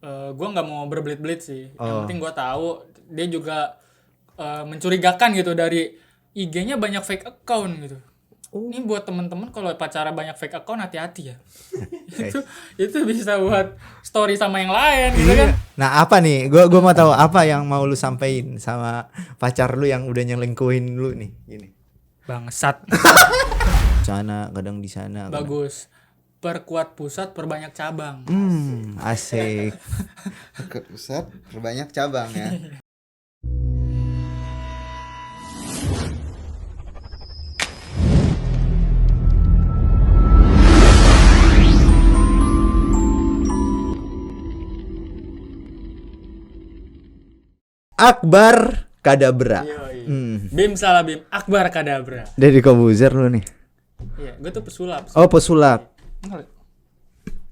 Gue nggak mau berbelit-belit sih. Yang penting gue tahu dia juga mencurigakan gitu dari IG-nya banyak fake account gitu. Ini buat temen-temen kalau pacara banyak fake account hati-hati ya. itu bisa buat story sama yang lain gitu kan. Nah apa nih? Gua mau tahu apa yang mau lu sampein sama pacar lu yang udah nyelingkuhin lu nih. Gini. Bangsat. Sana kadang di sana. Bagus. Perkuat pusat, perbanyak cabang. Asik. Ke pusat, perbanyak cabang ya. Akbar Kadabra. Bim salah Bim, Akbar Kadabra. Dari Kobuzer lu nih. Iya, gue tuh pesulap. Oh, pesulap.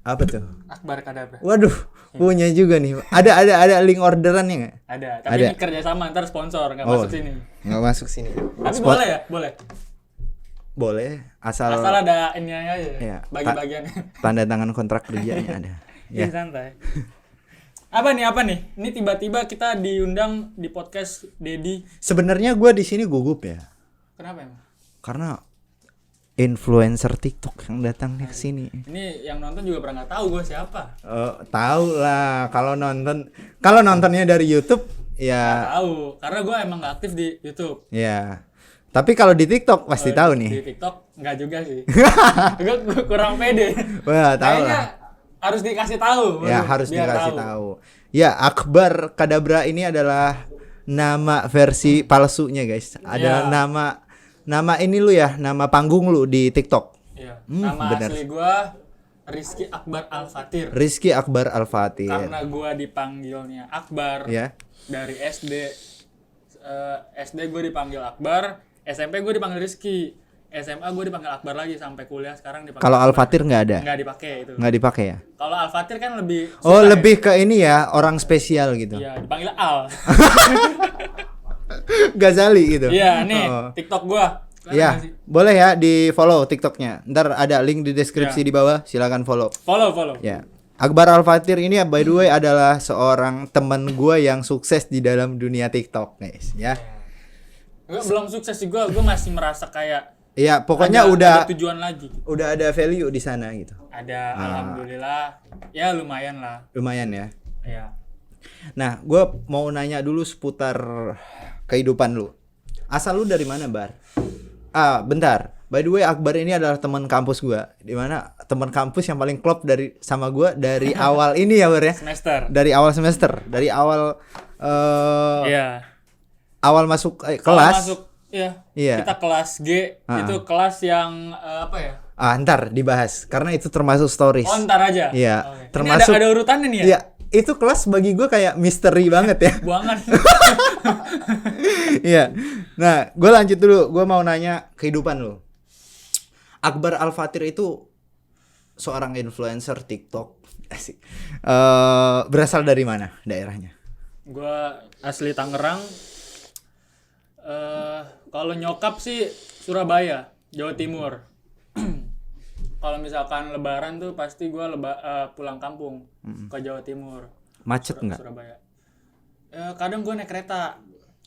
Apa tuh? Akbar Kadabra. Waduh, punya juga nih. Ada link orderannya nggak? Ada, tapi ini kerjasama ntar sponsor nggak masuk sini. Nggak masuk sini. Tapi boleh ya, boleh. Boleh, asal ada ini aja ya. Iya, Bagi-bagiannya. tanda tangan kontrak kerjanya ada. Ya santai. Apa nih? Ini tiba-tiba kita diundang di podcast Dedi. Sebenarnya gue di sini gugup ya. Kenapa emang? Karena influencer TikTok yang datang nih ke sini. Ini yang nonton juga pernah nggak tahu gue siapa. Tahu lah kalau nontonnya dari YouTube ya. Tahu, karena gue emang nggak aktif di YouTube. Ya. Tapi kalau di TikTok pasti tahu nih. Di TikTok nggak juga sih. Gue kurang pede. Wah, tahu Kayaknya lah. harus dikasih tahu. Ya harus dikasih tahu. Ya, Akbar Kadabra ini adalah nama versi palsunya guys. Ada nama ini lu ya, nama panggung lu di TikTok. Iya. Nama bener. Asli gue Rizky Akbar Al-Fatir. Rizky Akbar Al-Fatir. Karena gue dipanggilnya Akbar dari SD. SD gue dipanggil Akbar, SMP gue dipanggil Rizky. SMA gue dipanggil Akbar lagi sampai kuliah sekarang dipanggil. Kalau Al-Fatir nggak ada? Nggak dipakai itu. Nggak dipakai ya? Kalau Al-Fatir kan lebih. Lebih ke ini ya, orang spesial gitu. Iya, dipanggil Al. Ghazali gitu. Iya, nih TikTok gue. Iya, boleh ya di follow TikToknya. Ntar ada link di deskripsi di bawah, silakan follow. Follow. Ya. Akbar Al-Fatir ini by the way adalah seorang teman gue yang sukses di dalam dunia TikTok, guys. Ya. Gue belum sukses sih, gue masih merasa kayak. Iya, pokoknya ada tujuan lagi. Udah ada value di sana gitu. Ada, alhamdulillah. Ya lumayan lah. Lumayan ya. Iya. Nah, gue mau nanya dulu seputar kehidupan lu. Asal lu dari mana, Bar? Bentar. By the way, Akbar ini adalah teman kampus gue. Dimana teman kampus yang paling klop sama gue dari awal ini ya, Bar ya. Semester. Dari awal semester, dari awal. Awal masuk kelas. Awal masuk. Iya. Kita kelas G, itu kelas yang apa ya? Ntar dibahas karena itu termasuk stories. Oh, ntar aja. Iya. Okay. Termasuk ini ada urutannya nih ya? Iya, itu kelas bagi gue kayak misteri banget ya. Buangan. Iya. Nah, gue lanjut dulu. Gue mau nanya kehidupan lu. Akbar Al-Fatir itu seorang influencer TikTok. Asik. Berasal dari mana daerahnya? Gue asli Tangerang. Kalau nyokap sih Surabaya, Jawa Timur. Kalau misalkan Lebaran tuh pasti gue pulang kampung ke Jawa Timur. Macet nggak? Surabaya. Kadang gue naik kereta.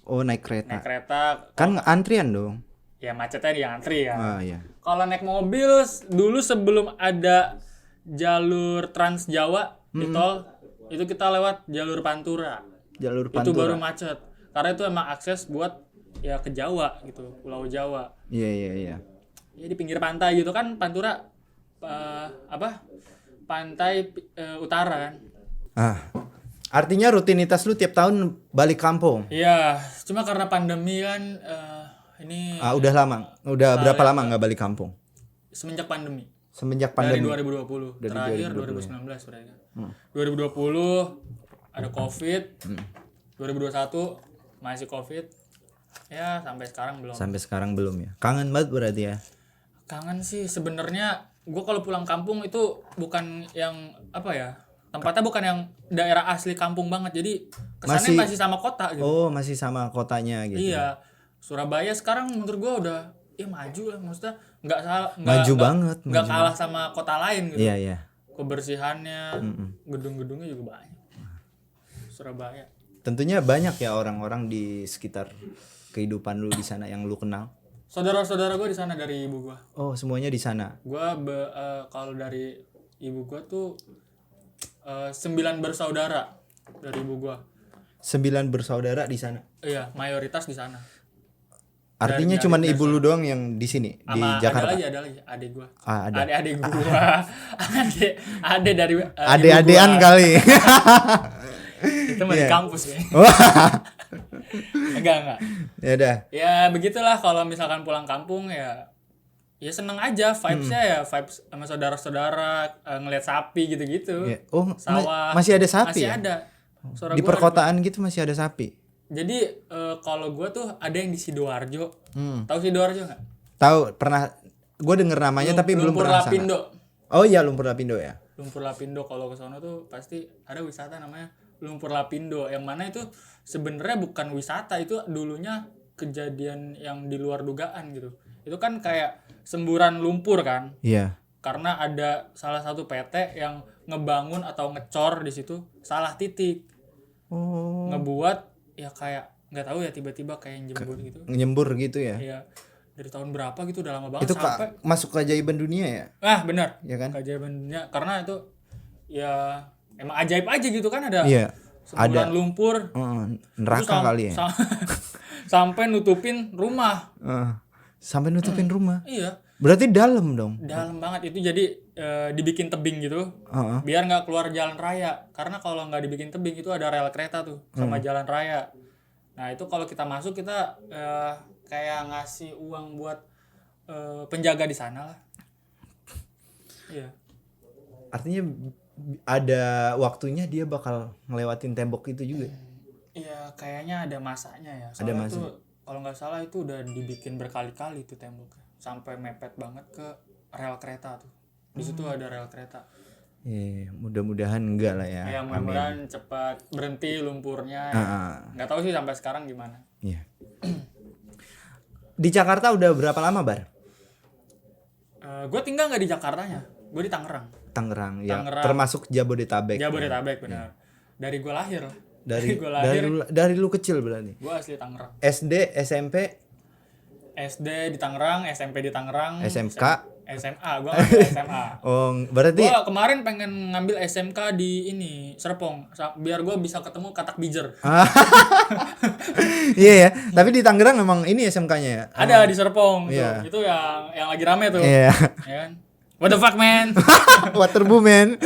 Oh, naik kereta. Naik kereta. Kan antrian dong. Ya macetnya di antri ya. Iya. Kalau naik mobil dulu sebelum ada jalur Trans Jawa di tol, itu kita lewat jalur Pantura. Jalur Pantura. Itu baru macet. Karena itu emang akses buat ya ke Jawa gitu, Pulau Jawa. Iya. Ya di pinggir pantai gitu kan Pantura pantai utara kan. Artinya rutinitas lu tiap tahun balik kampung. Iya, cuma karena pandemi kan ini Udah lama. Udah berapa lama nggak balik kampung? Semenjak pandemi. Dari 2020. Terakhir 2019 berarti. 2020 ada Covid. 2021 masih Covid. Ya, sampai sekarang belum. Ya. Kangen banget berarti ya. Kangen sih sebenarnya. Gue kalau pulang kampung itu bukan yang apa ya? Tempatnya bukan yang daerah asli kampung banget. Jadi kesannya masih sama kota gitu. Oh, masih sama kotanya gitu. Iya. Surabaya sekarang menurut gue udah maju lah, maksudnya nggak kalah sama kota lain gitu. Iya. Kebersihannya, gedung-gedungnya juga banyak. Surabaya. Tentunya banyak ya orang-orang di sekitar kehidupan lu di sana yang lu kenal. Saudara-saudara gue di sana dari ibu gue. Oh, semuanya di sana. Gue kalau dari ibu gue tuh 9 bersaudara dari ibu gue. 9 bersaudara di sana. Iya, mayoritas di sana. Artinya Dari- cuman dari- ibu lu doang yang di sini di Jakarta. Ada lagi adik gue. Ada. Adik gue. adik dari Ade-adean ibu gua. kali. Itu mah di kampus ya. Enggak. Ya udah. Ya begitulah kalau misalkan pulang kampung ya seneng aja vibes-nya ya vibes sama saudara-saudara ngelihat sapi gitu-gitu. Ya. Oh, Sawah. masih ada sapi Masih ya? ada. Saudara Di gua perkotaan gitu masih ada sapi. Jadi kalau gue tuh ada yang di Sidoarjo. Tahu Sidoarjo nggak? Tahu, pernah gue denger namanya tapi belum Lumpur pernah sana. Lapindo. Oh iya, Lumpur Lapindo ya. Lumpur Lapindo kalau ke sono tuh pasti ada wisata namanya Lumpur Lapindo yang mana itu sebenarnya bukan wisata, itu dulunya kejadian yang di luar dugaan gitu. Itu kan kayak semburan lumpur kan. Iya. Karena ada salah satu PT yang ngebangun atau ngecor di situ salah titik. Oh. Ngebuat ya kayak nggak tahu ya tiba-tiba kayak jembur gitu. Nyembur gitu ya. Iya. Dari tahun berapa gitu udah lama banget Itu sampai masuk keajaiban dunia ya? benar. Ya kan? Keajaiban dunia karena itu ya emang ajaib aja gitu kan ada Iya. semburan Ada. lumpur. Neraka Terus kali ya. Sampai nutupin rumah. Sampai nutupin rumah. Iya. Berarti dalam dong. Dalam banget itu jadi dibikin tebing gitu. Biar nggak keluar jalan raya. Karena kalau nggak dibikin tebing itu ada rel kereta tuh sama jalan raya. Nah itu kalau kita masuk kita kayak ngasih uang buat penjaga di sana lah. Iya. Artinya ada waktunya dia bakal ngelewatin tembok itu juga. Iya kayaknya ada masanya ya. Ada Soalnya masa. tuh kalau nggak salah itu udah dibikin berkali-kali tuh temboknya. Sampai mepet banget ke rel kereta tuh. Di situ ada rel kereta. Mudah-mudahan enggak lah ya. Ya mudah-mudahan cepat berhenti lumpurnya. Nggak tahu sih sampai sekarang gimana. Iya. Di Jakarta udah berapa lama, Bar? Gue tinggal nggak di Jakartanya, gue di Tangerang. Tangerang ya. Tangerang. Termasuk Jabodetabek. Jabodetabek benar. Dari gue lahir lah. Dari gue lahir, dari lu kecil berarti. gue asli Tangerang. SD, SMP, SD di Tangerang, SMP di Tangerang. SMK. SMA, gue ngambil SMA. Oh, berarti Gue kemarin pengen ngambil SMK di ini Serpong, biar gue bisa ketemu katak bijer. Iya ya. Tapi di Tangerang memang ini SMK-nya ya. Ada di Serpong, Iya. tuh. Itu yang lagi rame tuh. Iya. Ya kan? What the fuck man? Waterbu man.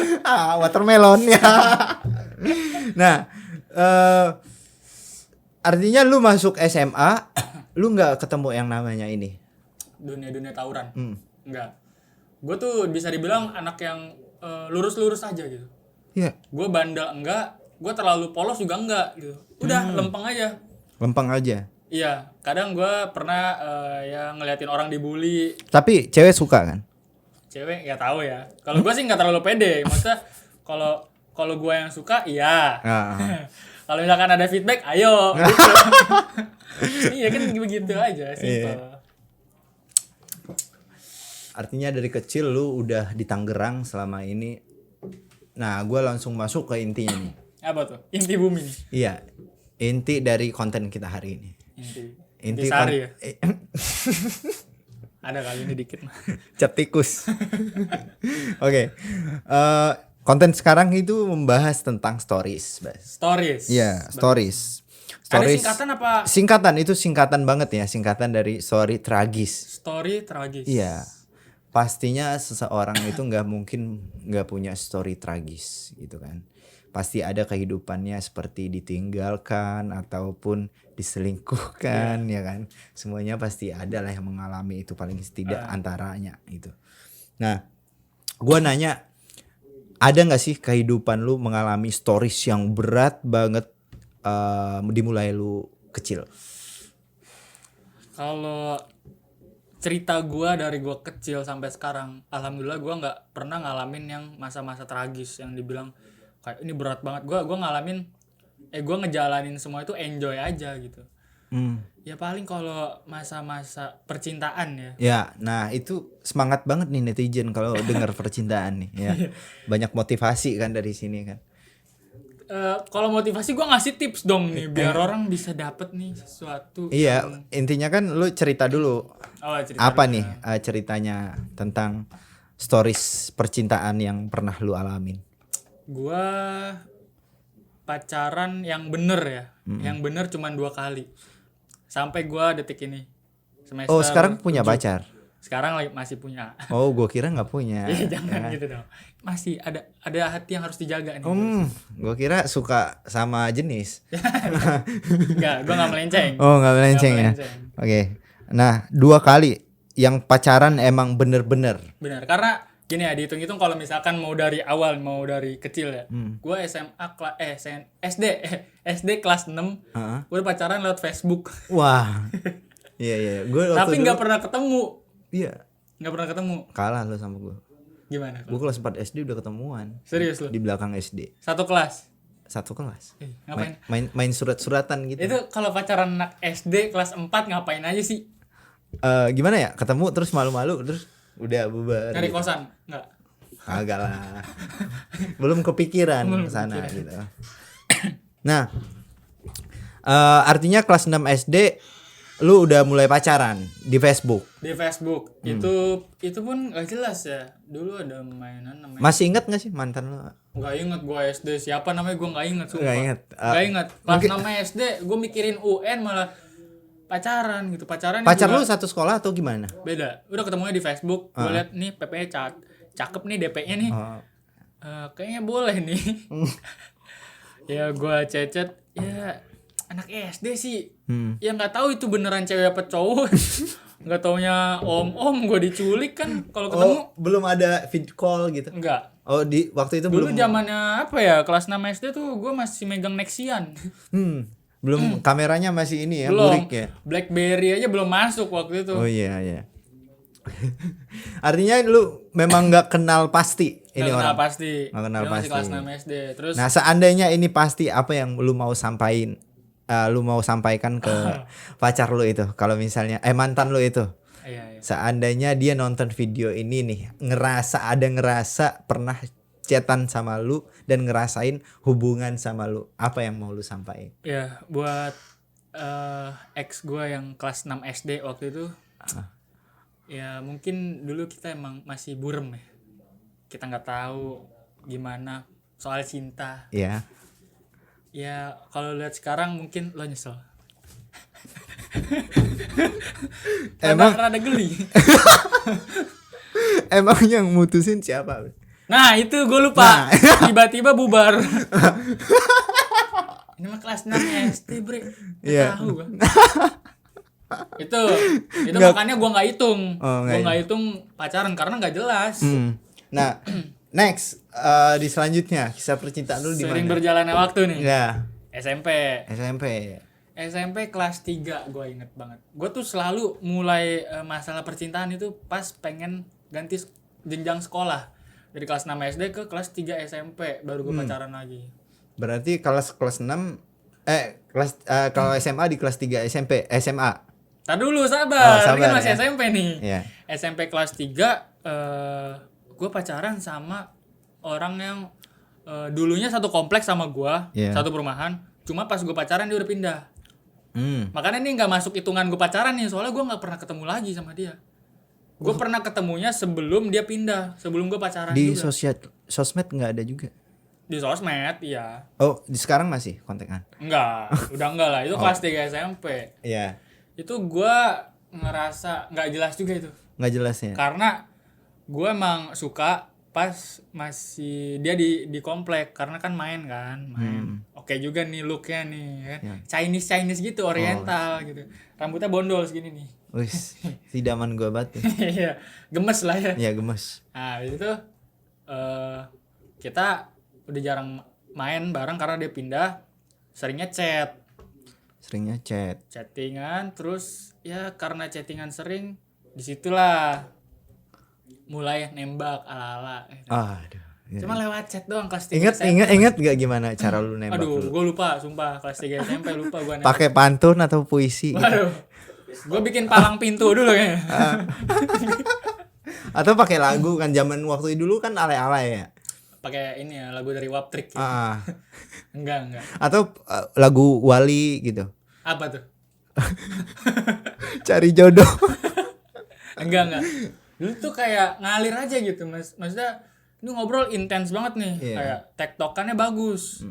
Watermelon ya. Nah, artinya lu masuk SMA, lu nggak ketemu yang namanya ini. Dunia tawuran. Enggak. Gue tuh bisa dibilang anak yang lurus-lurus aja gitu. Iya. Gue bandel enggak, gue terlalu polos juga enggak gitu. Udah lempeng aja. Lempeng aja. Iya, kadang gue pernah ya ngeliatin orang dibully. Tapi cewek suka kan? Cewek ya tahu ya. Kalau gue sih nggak terlalu pede. Maksudnya kalau gue yang suka iya. Kalau misalkan ada feedback, ayo. Gitu. Iya kan begitu aja, simple. Artinya dari kecil lu udah di Tangerang selama ini. Nah, gue langsung masuk ke intinya nih. Apa tuh? Inti bumi nih. Iya, inti dari konten kita hari ini. Inti sari ya? Ada kali ini dikit mah. Cat tikus. Oke. Konten sekarang itu membahas tentang stories, Bas. Stories. Iya, stories. Ada singkatan apa? Singkatan, itu singkatan banget ya, singkatan dari story tragis. Story tragis. Iya. Pastinya seseorang itu nggak mungkin nggak punya story tragis gitu kan. Pasti ada kehidupannya seperti ditinggalkan ataupun diselingkuhkan ya kan. Semuanya pasti ada lah yang mengalami itu, paling tidak antaranya itu. Nah, gua nanya, ada nggak sih kehidupan lu mengalami stories yang berat banget dimulai lu kecil? Kalau cerita gue dari gue kecil sampai sekarang, alhamdulillah gue nggak pernah ngalamin yang masa-masa tragis yang dibilang kayak ini berat banget. Gue ngalamin, gue ngejalanin semua itu enjoy aja gitu. Ya paling kalau masa-masa percintaan ya. Ya, nah itu semangat banget nih netizen kalau dengar percintaan nih ya. Banyak motivasi kan dari sini kan. kalau motivasi gue ngasih tips dong nih biar orang bisa dapet nih sesuatu. Iya, intinya kan lu cerita dulu. Cerita Apa dulu nih ya. ceritanya tentang stories percintaan yang pernah lu alamin? Gua pacaran yang bener ya, yang bener cuman 2 kali. Sampai gua detik ini. Semester Oh, sekarang punya 7. pacar? Sekarang masih punya. Oh, gua kira nggak punya. Jangan gitu dong. Masih ada hati yang harus dijaga nih. Gua kira suka sama jenis. Enggak, gua enggak melenceng. Oh, nggak melenceng ya. melenceng. Oke. Nah, 2 kali yang pacaran emang bener-bener. Benar, karena gini ya, dihitung-hitung kalau misalkan mau dari awal, mau dari kecil ya. Gua SMA SD kelas 6. Gua udah pacaran lewat Facebook. Wah. Iya. Gua waktu Tapi dulu- nggak pernah ketemu. Iya. Nggak pernah ketemu. Kalah lu sama gua. Gimana? Gua kelas 4 SD udah ketemuan. Serius lu? Di belakang SD. Satu kelas. Satu kelas. Ngapain? Main surat-suratan gitu. Itu kalau pacaran anak SD kelas 4 ngapain aja sih? Gimana ya? Ketemu terus malu-malu terus udah bubar. Cari gitu. kosan? Enggak. Agak lah. Belum kepikiran ke sana gitu. Nah, artinya kelas 6 SD lu udah mulai pacaran di Facebook. Di Facebook. Itu pun gak jelas ya. Dulu ada mainan namanya. Masih inget gak sih mantan lu? Gak inget gua SD siapa namanya, gua gak inget sumpah. Nggak inget. Gak inget. Kelas 6 SD gua mikirin UN malah pacaran gitu. Pacaran Pacar juga lu satu sekolah atau gimana? beda. Udah ketemunya di Facebook. Gua lihat nih PP-nya cakep nih, DP-nya nih. Kayaknya boleh nih. Ya gua cecet, ya anak SD sih. Ya nggak tahu itu beneran cewek apa cowok. Nggak taunya om gue diculik kan kalau ketemu. Oh, belum ada video call gitu. Enggak. Oh, di waktu itu Dulu belum. zamannya apa ya, kelas 6 SD tuh gue masih megang Nexian. Belum kameranya masih ini ya, Belum. burik ya. BlackBerry aja belum masuk waktu itu. Oh iya. Artinya lu memang nggak kenal pasti ini Nggak kenal orang. pasti. Nggak kenal Dia masih pasti. kelas 6 SD. Terus Nah, seandainya ini pasti, apa yang lu mau sampaikan ke pacar lu itu? Kalau misalnya mantan lu itu. iya. Seandainya dia nonton video ini nih, ngerasa pernah chatan sama lu dan ngerasain hubungan sama lu, apa yang mau lu sampaikan? Ya, buat ex gue yang kelas 6 SD waktu itu. Ya, mungkin dulu kita emang masih burem ya. Kita nggak tahu gimana soal cinta. Ya. Ya, kalau lihat sekarang mungkin lo nyesel. Rada geli. Emang yang mutusin siapa? Nah, itu gue lupa. Tiba-tiba bubar. Ini mah kelas 6 SD, Bre. Iya. Tahu gua. itu makanya gue nggak hitung. Oh, Gue nggak hitung pacaran karena nggak jelas. Nah, next di selanjutnya kisah percintaan lu di Sering mana? berjalannya waktu nih. Ya, SMP kelas 3 gue inget banget. Gue tuh selalu mulai masalah percintaan itu pas pengen ganti jenjang sekolah. Dari kelas 6 SD ke kelas 3 SMP baru gue pacaran lagi. Berarti kelas 6 kalau SMA di kelas 3 SMA. Tar dulu sabar, Oh, sabar, ini kan masih ya. SMP nih. Iya. SMP kelas 3 gue pacaran sama orang yang dulunya satu kompleks sama gue, Iya. satu perumahan. Cuma pas gue pacaran dia udah pindah. Hmm. Makanya ini nggak masuk hitungan gue pacaran nih, soalnya gue nggak pernah ketemu lagi sama dia. Gue pernah ketemunya sebelum dia pindah, sebelum gue pacaran Di juga. sosmed nggak ada juga. Di sosmed, iya. Oh, di sekarang masih kontekan? Enggak, udah enggak lah. Itu kelas 3 SMP. Iya. Itu gue ngerasa nggak jelas juga itu. Nggak jelas ya. Karena gue emang suka pas masih dia di komplek, karena kan main. Oke juga nih looknya nih kan. Chinese gitu, oriental gitu. Rambutnya bondol segini nih. Wis, sidaman gua banget. Iya, gemes lah ya. Ya gemes. Nah itu kita udah jarang main bareng karena dia pindah. Seringnya Seringnya chattingan, terus ya karena chattingan sering, disitulah mulai nembak ala-ala. Aduh. Cuma lewat chat doang kelas 3 Ingat gak gimana cara lu nembak Aduh, dulu? gue lupa, sumpah kelas 3 SMP lupa gue nembak. Pakai pantun atau puisi? Gitu? Waduh, gue bikin palang pintu dulu kayaknya. Atau pakai lagu kan, zaman waktu dulu kan alay-alay ya. pakai ini ya lagu dari Wap Trick gitu. Enggak. Atau lagu Wali gitu. Apa tuh? Cari jodoh. Enggak. Dulu tuh kayak ngalir aja gitu, Mas. Maksudnya ini ngobrol intens banget nih, kayak tektokannya bagus.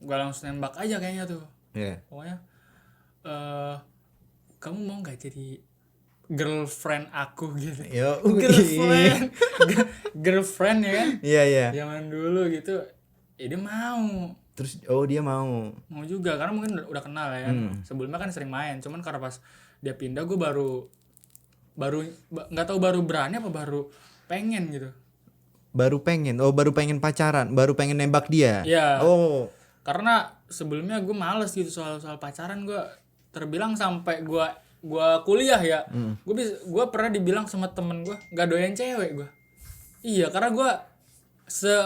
Gua langsung nembak aja kayaknya tuh. Pokoknya kamu mau nggak jadi girlfriend aku gitu. Girlfriend ya kan? Iya. Zaman dulu gitu. Ya dia mau. Terus dia mau Juga karena mungkin udah kenal ya kan. Sebelumnya kan sering main, cuman karena pas dia pindah gue baru nggak tahu baru berani apa baru pengen gitu. Baru pengen pacaran, baru pengen nembak dia. Iya. Karena sebelumnya gue males gitu soal pacaran. Gue terbilang sampai gue kuliah ya. Gue pernah dibilang sama temen gue nggak doyan cewek gue. Iya, karena gue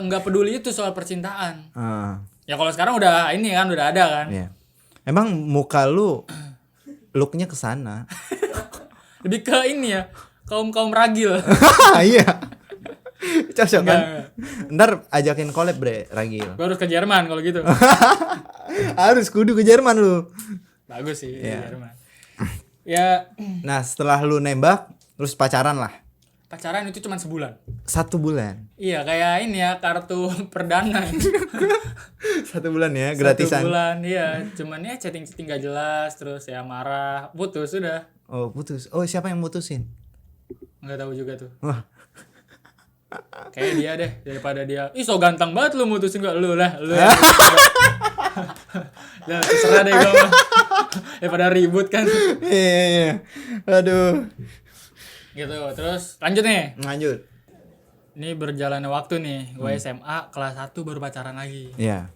nggak peduli itu soal percintaan. Ya kalau sekarang udah ini kan udah ada kan. Iya. Emang muka lu looknya kesana. Lebih ke ini ya kaum ragil. Iya. Cocok kan. Ntar ajakin collab bre Ragil. Gue harus ke Jerman kalau gitu. Harus kudu ke Jerman lu. Bagus sih ke Jerman. Ya. Nah setelah lu nembak terus pacaran lah. Pacaran itu cuma sebulan. 1 bulan. Iya kayak ini ya kartu perdana. 1 bulan ya gratisan. 1 bulan iya. Cuman ya chatting gak jelas. Terus ya marah. Putus sudah. Putus. Siapa yang mutusin? Nggak tahu juga tuh. Kayak dia deh daripada dia. Ih so ganteng banget lu mutusin gak lu lah. Nah terserah deh gue mah. Daripada ribut kan. Iya. Aduh. Gitu terus lanjut. Ini berjalannya waktu nih. Gue SMA kelas 1 baru pacaran lagi. Iya.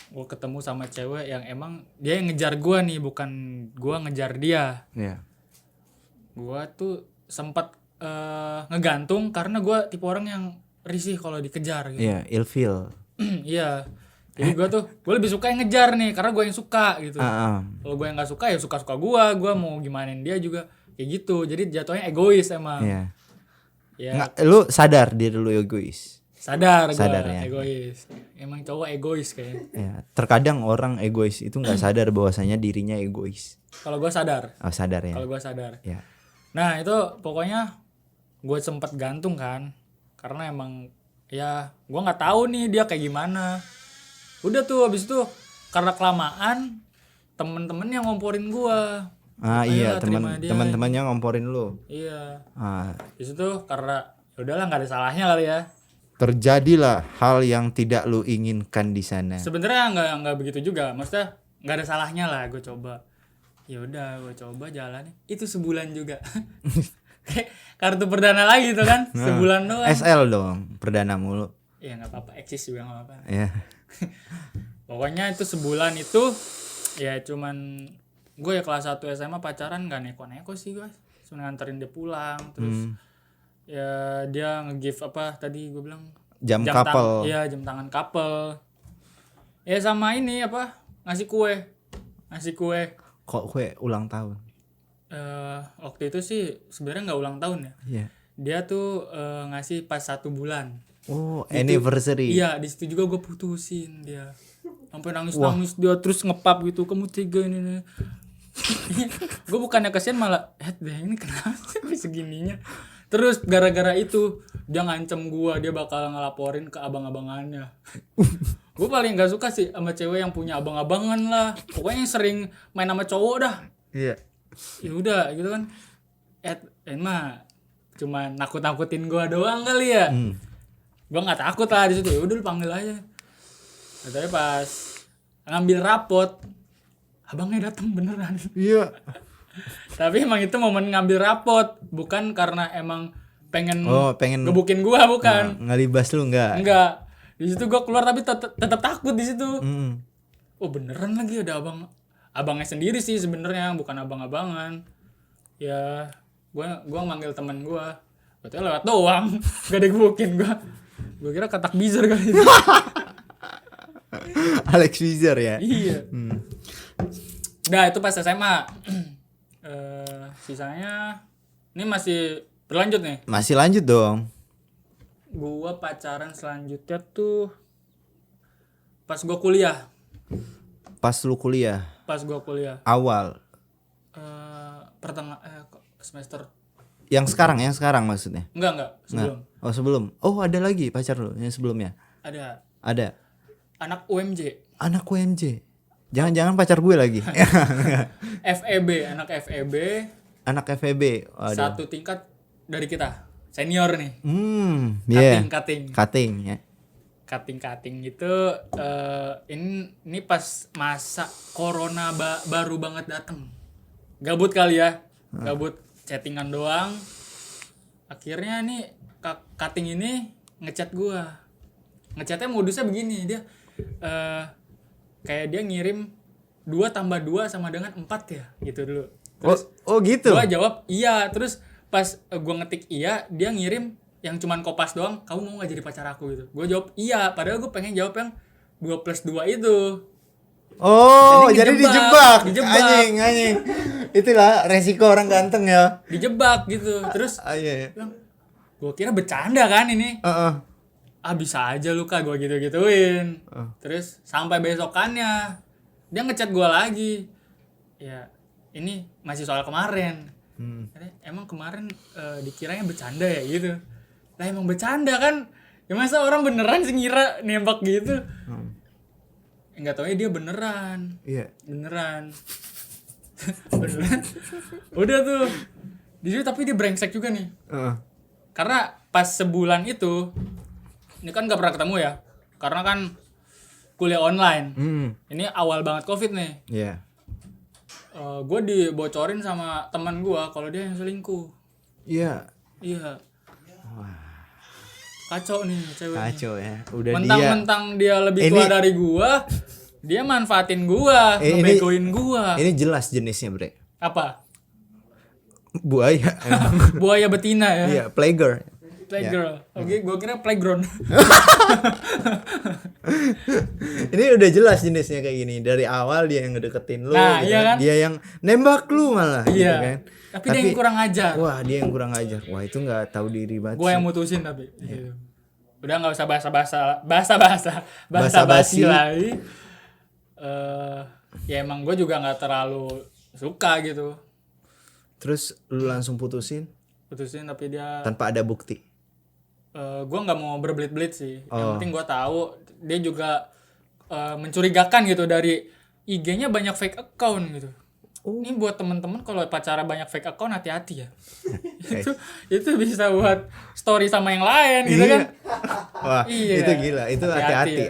Gue ketemu sama cewek yang emang dia yang ngejar gue nih, bukan gue ngejar dia. Iya. Gue tuh sempat ngegantung karena gue tipe orang yang risih kalau dikejar gitu. Iya, ilfeel. Iya. Jadi gue lebih suka yang ngejar nih karena gue yang suka gitu. Kalau gue yang nggak suka ya suka gue mau gimanain dia juga kayak gitu. Jadi jatuhnya egois emang. Iya. Ya. Lu sadar diri lu egois. Sadar gue ya. egois. Emang cowok egois kayaknya. Ya, terkadang orang egois itu nggak sadar bahwasanya dirinya egois. Kalau gue sadar. Sadar ya. Kalau gue sadar. Ya. Nah itu pokoknya gue sempet gantung kan. Karena emang ya gue nggak tahu nih dia kayak gimana. Udah tuh habis itu karena kelamaan temen-temen yang ngomporin gue. Iya teman-temannya ngomporin lu. Iya. Habis itu karena udahlah nggak ada salahnya kali ya. Terjadilah hal yang tidak lu inginkan di sana. Sebenarnya nggak begitu juga, maksudnya nggak ada salahnya lah gue coba. Ya udah gue coba jalan itu sebulan juga. Kayak kartu perdana lagi tuh kan, sebulan doang. SL dong, perdana mulu. Iya nggak apa-apa, eksis juga nggak apa-apa. Iya. Pokoknya itu sebulan itu ya cuman gue ya kelas 1 SMA pacaran nggak neko-neko sih gue, cuma nganterin dia pulang terus. Ya dia nge-give apa tadi gue bilang jam couple. Iya jam tangan couple. Ya sama ini apa ngasih kue. Kok kue ulang tahun? Waktu itu sih sebenarnya nggak ulang tahun ya. Iya. Dia tuh ngasih pas 1 bulan. Anniversary. Iya di situ juga gue putusin dia. Sampai nangis dia terus ngepap gitu, kamu tega ini. Gue bukannya kasihan malah deh ini kenapa sih segininya. Terus gara-gara itu dia ngancem gue, dia bakal ngelaporin ke abang-abangannya. Gue paling gak suka sih sama cewek yang punya abang-abangan lah. Pokoknya yang sering main sama cowok dah. Iya. Ya udah gitu kan. Mah cuma nakut-nakutin gue doang kali ya. Gue nggak takut lah di situ. Ya udah lu panggil aja. Tapi pas ngambil rapot, abangnya datang beneran. Iya. Tapi emang itu momen ngambil rapot, bukan karena emang pengen gebukin gua, bukan. Ngelibas lu enggak? Enggak. Di situ gua keluar tapi tetap takut di situ. Oh beneran lagi ada abangnya sendiri sih sebenarnya, bukan abang-abangan. Ya gua manggil teman gua. Betul lewat doang. Gak digebukin gua. Gua kira katak bizar kali itu. Alex Wizard ya. Iya. Nah, itu pas SMA. Sisanya ini masih berlanjut nih. Masih lanjut dong. Gua pacaran selanjutnya tuh pas gua kuliah. Pas lu kuliah Pas gua kuliah. awal. Semester. Yang sekarang maksudnya. Enggak, sebelum. Nah. Oh, sebelum. Oh, ada lagi pacar lu yang sebelumnya. Ada. Anak UMJ. Anak UMJ. Jangan-jangan pacar gue lagi. FEB, anak FEB. Anak FEB. Waduh. Satu tingkat dari kita. Senior nih. Yeah. Cutting. Ya. Cutting itu ini pas masa corona baru banget datang. Gabut kali ya. Gabut chattingan doang. Akhirnya nih cutting ini ngechat gua. Ngechatnya modusnya begini, dia kayak dia ngirim 2 tambah 2 sama dengan 4 ya, gitu dulu. Terus gitu. Gua jawab iya, terus pas gua ngetik iya, dia ngirim yang cuman kopas doang, kamu mau gak jadi pacar aku gitu. Gua jawab iya, padahal gua pengen jawab yang 2+2 itu. Oh, jadi dijebak. Anjing. Itulah resiko orang ganteng ya. Dijebak gitu. Terus Iya. gua kira bercanda kan ini. Bisa aja lu Kak, gua gitu-gituin. Terus sampai besokannya dia ngechat gua lagi. Ya, ini masih soal kemarin. Emang kemarin dikiranya bercanda ya gitu. Lah emang bercanda kan. Ya masa orang beneran sih ngira nembak gitu. Enggak taunya dia beneran. Iya. Beneran. Udah tuh. Dia tapi dia brengsek juga nih. Karena pas sebulan itu ini kan gak pernah ketemu ya. Karena kan kuliah online. Ini awal banget Covid nih. Iya. Gue dibocorin sama teman gue kalau dia yang selingkuh. Iya. Kacau nih ceweknya. Kacau ya. Udah Mentang-mentang dia lebih tua dari gue, dia manfaatin gue, ngebegoin gue. Ini jelas jenisnya, Bre. Apa? Buaya. Buaya betina ya. Iya, playgirl. Playgirl. Oke, gue kira playground. Ini udah jelas jenisnya kayak gini. Dari awal dia yang ngedeketin lu, Nah, gitu iya kan? Dia yang nembak lu malah, Iya. gitu kan. Tapi dia yang kurang ajar. Wah, dia yang kurang ajar. Wah, itu nggak tahu diri banget. Gue yang mutusin tapi. Gitu. Udah nggak usah basa-basi lagi. Ya emang gue juga nggak terlalu suka gitu. Terus lu langsung putusin Tapi dia. tanpa ada bukti. Gue nggak mau berbelit-belit sih. Yang penting gue tahu dia juga mencurigakan gitu dari IG-nya banyak fake account gitu. Ini buat temen-temen kalau pacara banyak fake account hati-hati ya. itu bisa buat story sama yang lain gitu kan. Wah, itu gila. Itu hati-hati.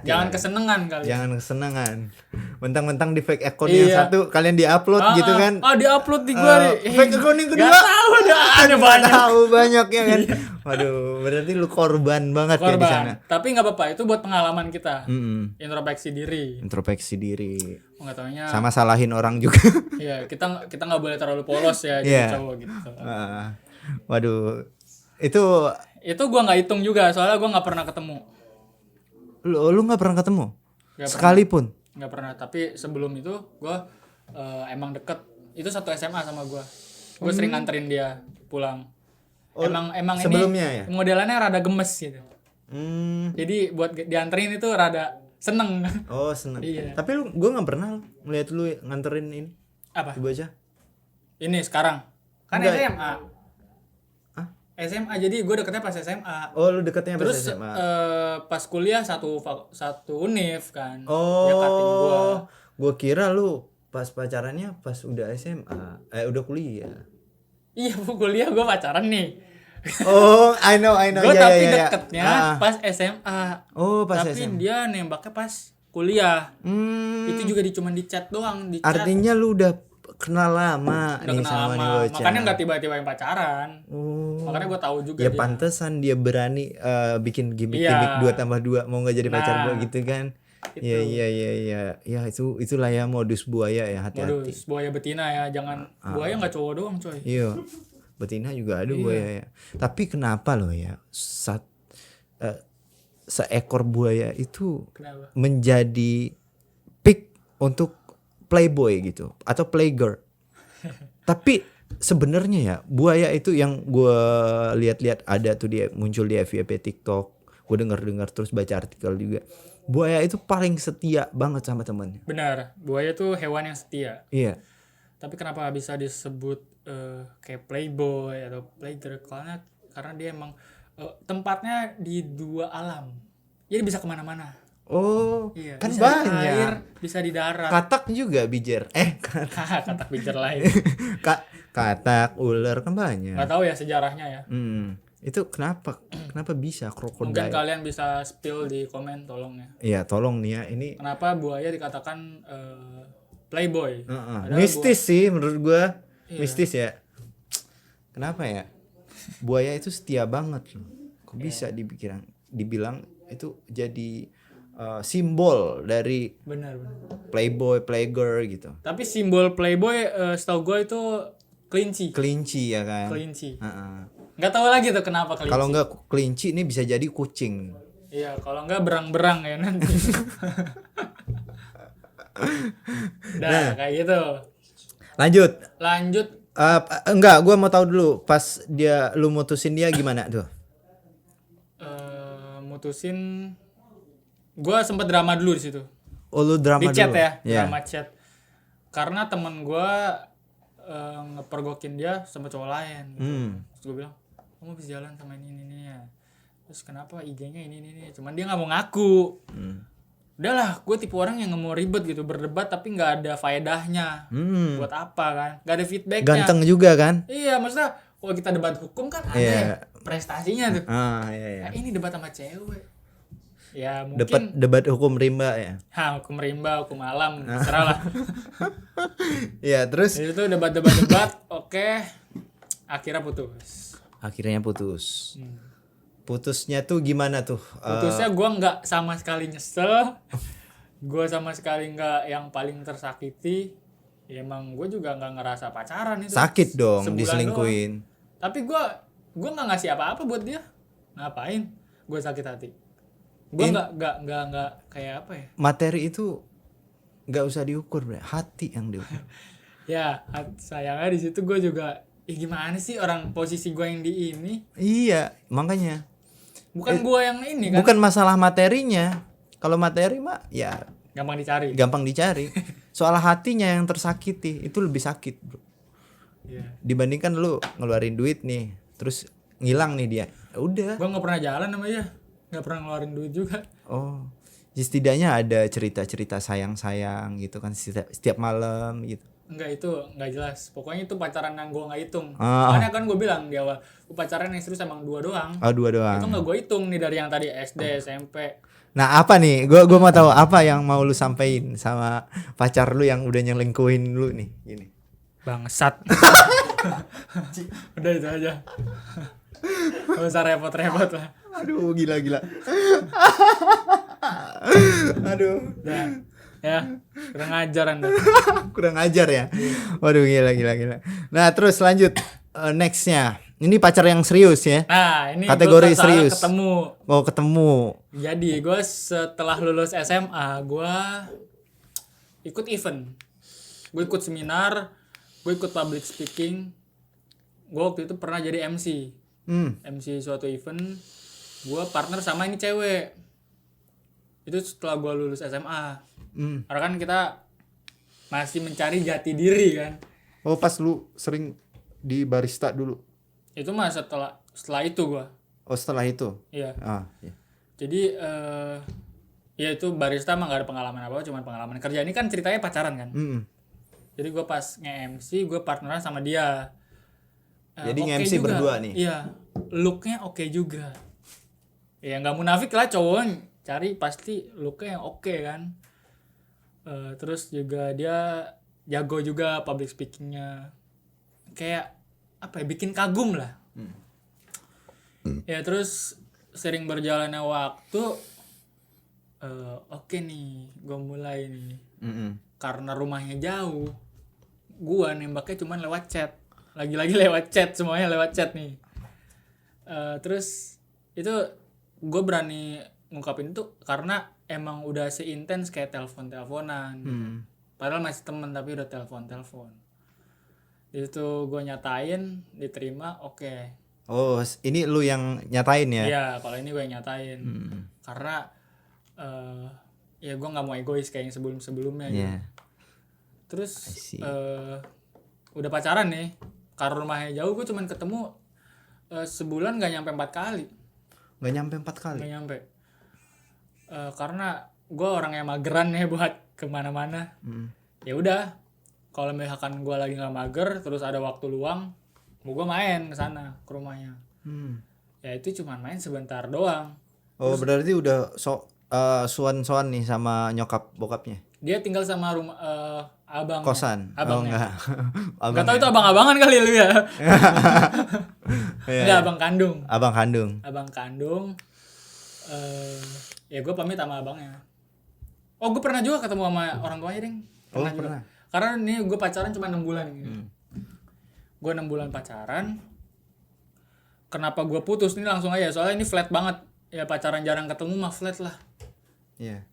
Jangan kesenengan kali. Jangan kesenangan. Mentang-mentang di fake account yang satu kalian di-upload gitu kan. Di-upload di gua nih. Fake account yang kedua. Gak tahu ada banyak. Tahu banyak ya kan. Waduh, berarti lu korban banget ya di sana. Tapi enggak apa-apa, itu buat pengalaman kita. Introspeksi diri. Enggak taunya. Sama salahin orang juga. Iya, kita enggak boleh terlalu polos ya jadi cowok gitu. Waduh. Itu gua enggak hitung juga, soalnya gua enggak pernah ketemu. Lu enggak pernah ketemu? Sekalipun. Enggak pernah, tapi sebelum itu gua emang deket. Itu satu SMA sama gua. Gua sering nganterin dia pulang. Emang sebelumnya ini ya? modelannya rada gemes gitu. Jadi buat dianterin itu rada seneng. Oh, seneng. Iya. Tapi gue nggak pernah ngeliat lu nganterin ini. Apa? Coba aja. Ini sekarang. Kan Enggak. SMA. SMA, jadi gue deketnya pas SMA. Oh, lu deketnya pas Terus SMA. pas kuliah satu univ kan. Oh. Dia cutting gua. Gue kira lu pas pacarannya pas udah SMA. Udah kuliah. Iya, kuliah gue pacaran nih. Oh, I know. Gue tapi deketnya pas SMA. Oh, pas tapi SMA. dia nembaknya pas kuliah. Itu juga cuma di chat doang, di chat. Artinya lu udah kenal lama Udah nih kenal sama lama. nih bocah. Makanya nggak tiba-tiba yang pacaran. Makanya gue tahu juga Ya dia. pantesan dia berani bikin gimmick 2+2 mau nggak jadi pacar gua gitu kan. Iya. Ya itulah ya modus buaya ya, hati-hati. Modus buaya betina ya, jangan buaya nggak cowok doang coy. Iya. Betina juga ada buaya ya. Tapi kenapa loh ya seekor buaya itu Kenapa? menjadi pick untuk playboy gitu atau playgirl. Tapi sebenarnya ya buaya itu yang gue lihat-lihat ada tuh dia muncul di FYP TikTok, gue dengar terus baca artikel juga. Buaya itu paling setia banget sama temennya. Benar, buaya tuh hewan yang setia. Iya. Tapi kenapa bisa disebut kayak playboy atau playgirl? Karena dia emang tempatnya di dua alam. Jadi bisa kemana-mana. Oh, Iya, kan bisa di banyak. air, bisa di darat. Katak juga bijer. Katak bijar lain. Katak, ular kan banyak. Nggak tahu ya sejarahnya ya. Itu kenapa bisa Mungkin krokodil? kalian bisa spill di komen tolong ya. Iya, tolong nih ya ini. Kenapa buaya dikatakan playboy? Padahal Mistis sih menurut gua. Iya. Mistis ya. Kenapa ya? Buaya itu setia banget loh. Kok bisa dibilang itu jadi simbol dari benar. playboy, playgirl gitu. Tapi simbol playboy setahu gue itu kelinci. Kelinci ya kan. Kelinci. Heeh. Nggak tahu lagi tuh kenapa kelinci. Kalau enggak kelinci ini bisa jadi kucing. Iya, kalau nggak berang-berang ya nanti. Kayak gitu. Lanjut. Enggak, gua mau tahu dulu pas lu mutusin dia gimana tuh? Mutusin, gue sempet drama dulu di situ. Oh, lu drama di chat dulu. ya, Yeah. drama chat. Karena temen gue ngepergokin dia sama cowok lain. Gitu. Terus gue bilang, kamu bisa jalan sama ini ya. Terus kenapa IG-nya ini. Cuman dia nggak mau ngaku. Udahlah, gue tipe orang yang nggak mau ribet gitu, berdebat tapi nggak ada faedahnya. Buat apa kan? Nggak ada feedbacknya. Ganteng juga kan? Iya, maksudnya kalau kita debat hukum kan ada ya prestasinya tuh. Iya. Nah, ini debat sama cewek. Ya mungkin Debat hukum rimba ya. hukum rimba, hukum alam, terserah lah. Iya, terus Jadi itu debat, oke. Akhirnya putus. Putusnya tuh gimana tuh? Putusnya gue nggak sama sekali nyesel. Gue sama sekali nggak yang paling tersakiti. Ya emang gue juga nggak ngerasa pacaran itu. Sakit dong Sebulan diselingkuhin. doang. Tapi gue nggak ngasih apa-apa buat dia. Ngapain? Gue sakit hati. Gue nggak kayak apa ya? Materi itu nggak usah diukur, Bre. Hati yang diukur. Ya sayangnya di situ gue juga. Gimana sih orang posisi gue yang di ini? Iya, makanya. Bukan gue yang ini kan? Bukan masalah materinya. Kalau materi mah ya gampang dicari. Soal hatinya yang tersakiti itu lebih sakit, Bro. Yeah. Dibandingkan lu ngeluarin duit nih, terus ngilang nih dia. Ya udah. Gue nggak pernah jalan sama dia, nggak pernah ngeluarin duit juga. Oh, jadi setidaknya ada cerita-cerita sayang-sayang gitu kan setiap malam gitu. Enggak, itu nggak jelas. Pokoknya itu pacaran yang gue nggak hitung. Ah. Makanya kan gue bilang di awal, gue pacaran yang serius emang 2 doang. Oh, 2 doang. Itu nggak gue hitung nih dari yang tadi SD, SMP. Nah, apa nih? Gua mau tahu apa yang mau lu sampein sama pacar lu yang udah nyelingkuhin lu nih, gini. Bangsat. Udah itu aja. Gak usah repot-repot lah. Aduh, gila. Aduh. Udah. Ya, kurang ajar Anda. Kurang ajar ya. Waduh, gila. Nah, terus lanjut nextnya. Ini pacar yang serius ya. Nah, ini kategori gua serius. ketemu. Jadi gue setelah lulus SMA, gue ikut event. Gue ikut seminar, gue ikut public speaking. Gue waktu itu pernah jadi MC. MC suatu event. Gue partner sama ini cewek. Itu setelah gue lulus SMA. Karena kan kita masih mencari jati diri kan. Oh, pas lu sering di barista dulu. Itu mah setelah itu gue. Oh, setelah itu. Iya. Iya. Jadi ya itu barista mah gak ada pengalaman apa, cuma pengalaman kerja. Ini kan ceritanya pacaran kan. Jadi gue pas nge-MC, gue partneran sama dia. Jadi okay nge-MC juga. berdua nih. Iya, looknya oke juga. Ya nggak munafik lah, cowok cari pasti looknya yang oke kan. Terus juga dia jago juga public speakingnya. Kayak apa ya, bikin kagum lah. Ya terus sering berjalannya waktu, oke nih, gue mulai nih. Karena rumahnya jauh, gue nembaknya cuma lewat chat. Lagi-lagi lewat chat, semuanya lewat chat nih. Terus itu gue berani ngungkapin itu karena emang udah seintens kayak telepon-teleponan. Padahal masih temen tapi udah telepon. Di situ gue nyatain, diterima, oke. Oh, ini lu yang nyatain ya? Iya, kalau ini gue yang nyatain. Karena ya gue nggak mau egois kayak yang sebelum-sebelumnya gitu. Iya. Terus I see. udah pacaran nih, karena rumahnya jauh, gue cuman ketemu sebulan gak nyampe 4 kali. Nggak nyampe 4 kali? Gak nyampe. Karena gue orangnya mageran ya buat kemana-mana. Ya udah, kalau misalkan gue lagi nggak mager, terus ada waktu luang, mau gue main ke sana ke rumahnya. Ya itu cuman main sebentar doang. Oh, berarti udah suan-suan nih sama nyokap bokapnya? Dia tinggal sama rumah abang. Kosan? Abangnya. Oh, enggak. Gak tau itu abang-abangan kali lu ya. Iya, Enggak, abang kandung. Abang kandung. Abang kandung. Ya gue pamit sama abangnya. Oh, gue pernah juga ketemu sama orang tuanya, Ding. Oh, juga. pernah. Karena nih gue pacaran cuma 6 bulan gitu. Gue 6 bulan pacaran. Kenapa gue putus nih langsung aja, soalnya ini flat banget. Ya pacaran jarang ketemu mah flat lah. Iya.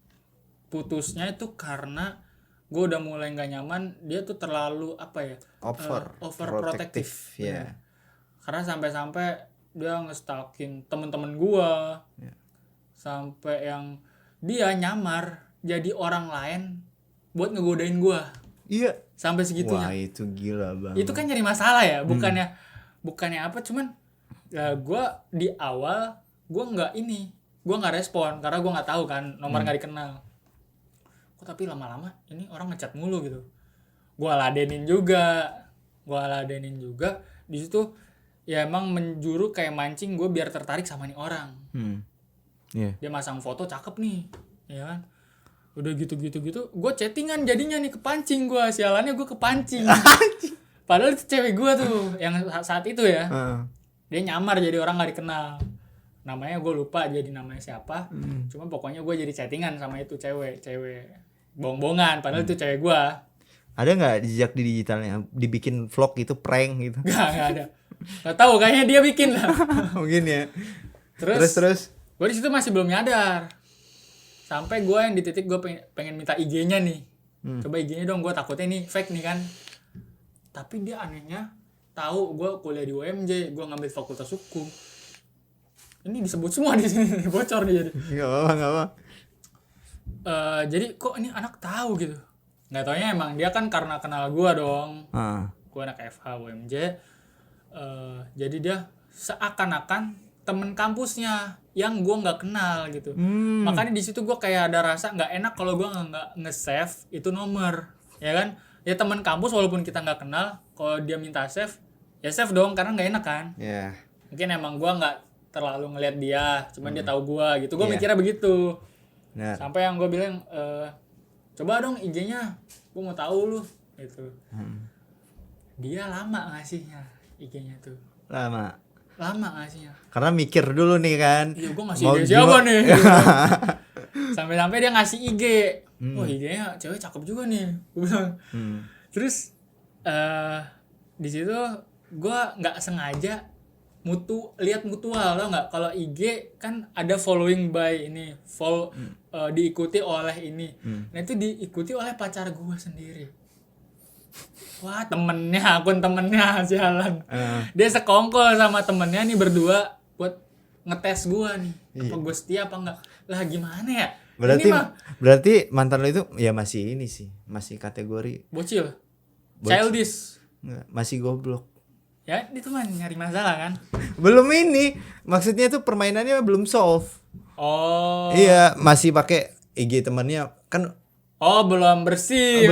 Putusnya itu karena gue udah mulai nggak nyaman, dia tuh terlalu apa ya, overprotective ya. Karena sampai dia ngestalking temen-temen gue, sampai yang dia nyamar jadi orang lain buat ngegodain gue. Iya. Sampai segitunya. Wah, itu gila banget. Itu kan nyari masalah ya, bukannya apa, cuman ya gue di awal gue nggak respon karena gue nggak tahu kan, nomor nggak dikenal. Tapi lama-lama ini orang ngechat mulu gitu. Gua ladenin juga. Di situ ya emang menjuru kayak mancing gue biar tertarik sama nih orang. Yeah. Dia masang foto cakep nih, ya kan. Udah gitu. Gue chattingan jadinya nih, kepancing gue. Sialannya gue kepancing. Padahal itu cewek gue tuh yang saat itu ya. Dia nyamar jadi orang nggak dikenal. Namanya gue lupa jadi namanya siapa. Cuma pokoknya gue jadi chattingan sama itu cewek bohong-bohongan, padahal itu cewek gua. Ada nggak jejak di digitalnya dibikin vlog gitu, prank gitu? Nggak ada. Nggak tahu, kayaknya dia bikin lah. Mungkin ya. Terus gua di situ masih belum nyadar, sampai gua yang di titik gua pengen minta IG-nya nih. Coba IG-nya dong, gua takutnya nih fake nih kan. Tapi dia anehnya tahu gua kuliah di UMJ, gua ngambil fakultas hukum. Ini disebut semua di sini, bocor nih jadi. Nggak apa. Jadi kok ini anak tahu gitu. Nggak taunya emang dia kan karena kenal gua dong. Gua anak FH UMJ. Jadi dia seakan-akan temen kampusnya yang gua nggak kenal gitu. Makanya di situ gua kayak ada rasa nggak enak kalau gua nggak nge-save itu nomor, ya kan? Ya temen kampus walaupun kita nggak kenal, kalau dia minta save, ya save dong karena nggak enak kan? Yeah. Mungkin emang gua nggak terlalu ngeliat dia, cuman dia tahu gua gitu. Gua mikirnya begitu. Nah. Sampai yang gue bilang coba dong IG-nya, gue mau tahu lu gitu. Dia lama ngasihnya IG-nya tuh. Lama Ngasihnya. karena mikir dulu nih kan. Iya, gue ngasih IG siapa nih? Sampai dia ngasih IG. Wah, IG-nya cewek cakep juga nih, gue bilang. Terus di situ gue nggak sengaja lihat mutual, tau nggak? Kalau IG kan ada following by ini, diikuti oleh ini. Nah itu diikuti oleh pacar gue sendiri. Wah, akun temennya sialan. Dia sekongkol sama temennya nih berdua buat ngetes gue nih, apa gue setia apa enggak. Lah gimana ya? Berarti mantan lo itu ya masih ini sih, masih kategori bocil. Childish. Enggak, masih goblok. Ya itu mah nyari masalah kan. Belum ini, maksudnya tuh permainannya belum solve. Oh. Iya, masih pakai IG temannya kan. Oh, belum bersih.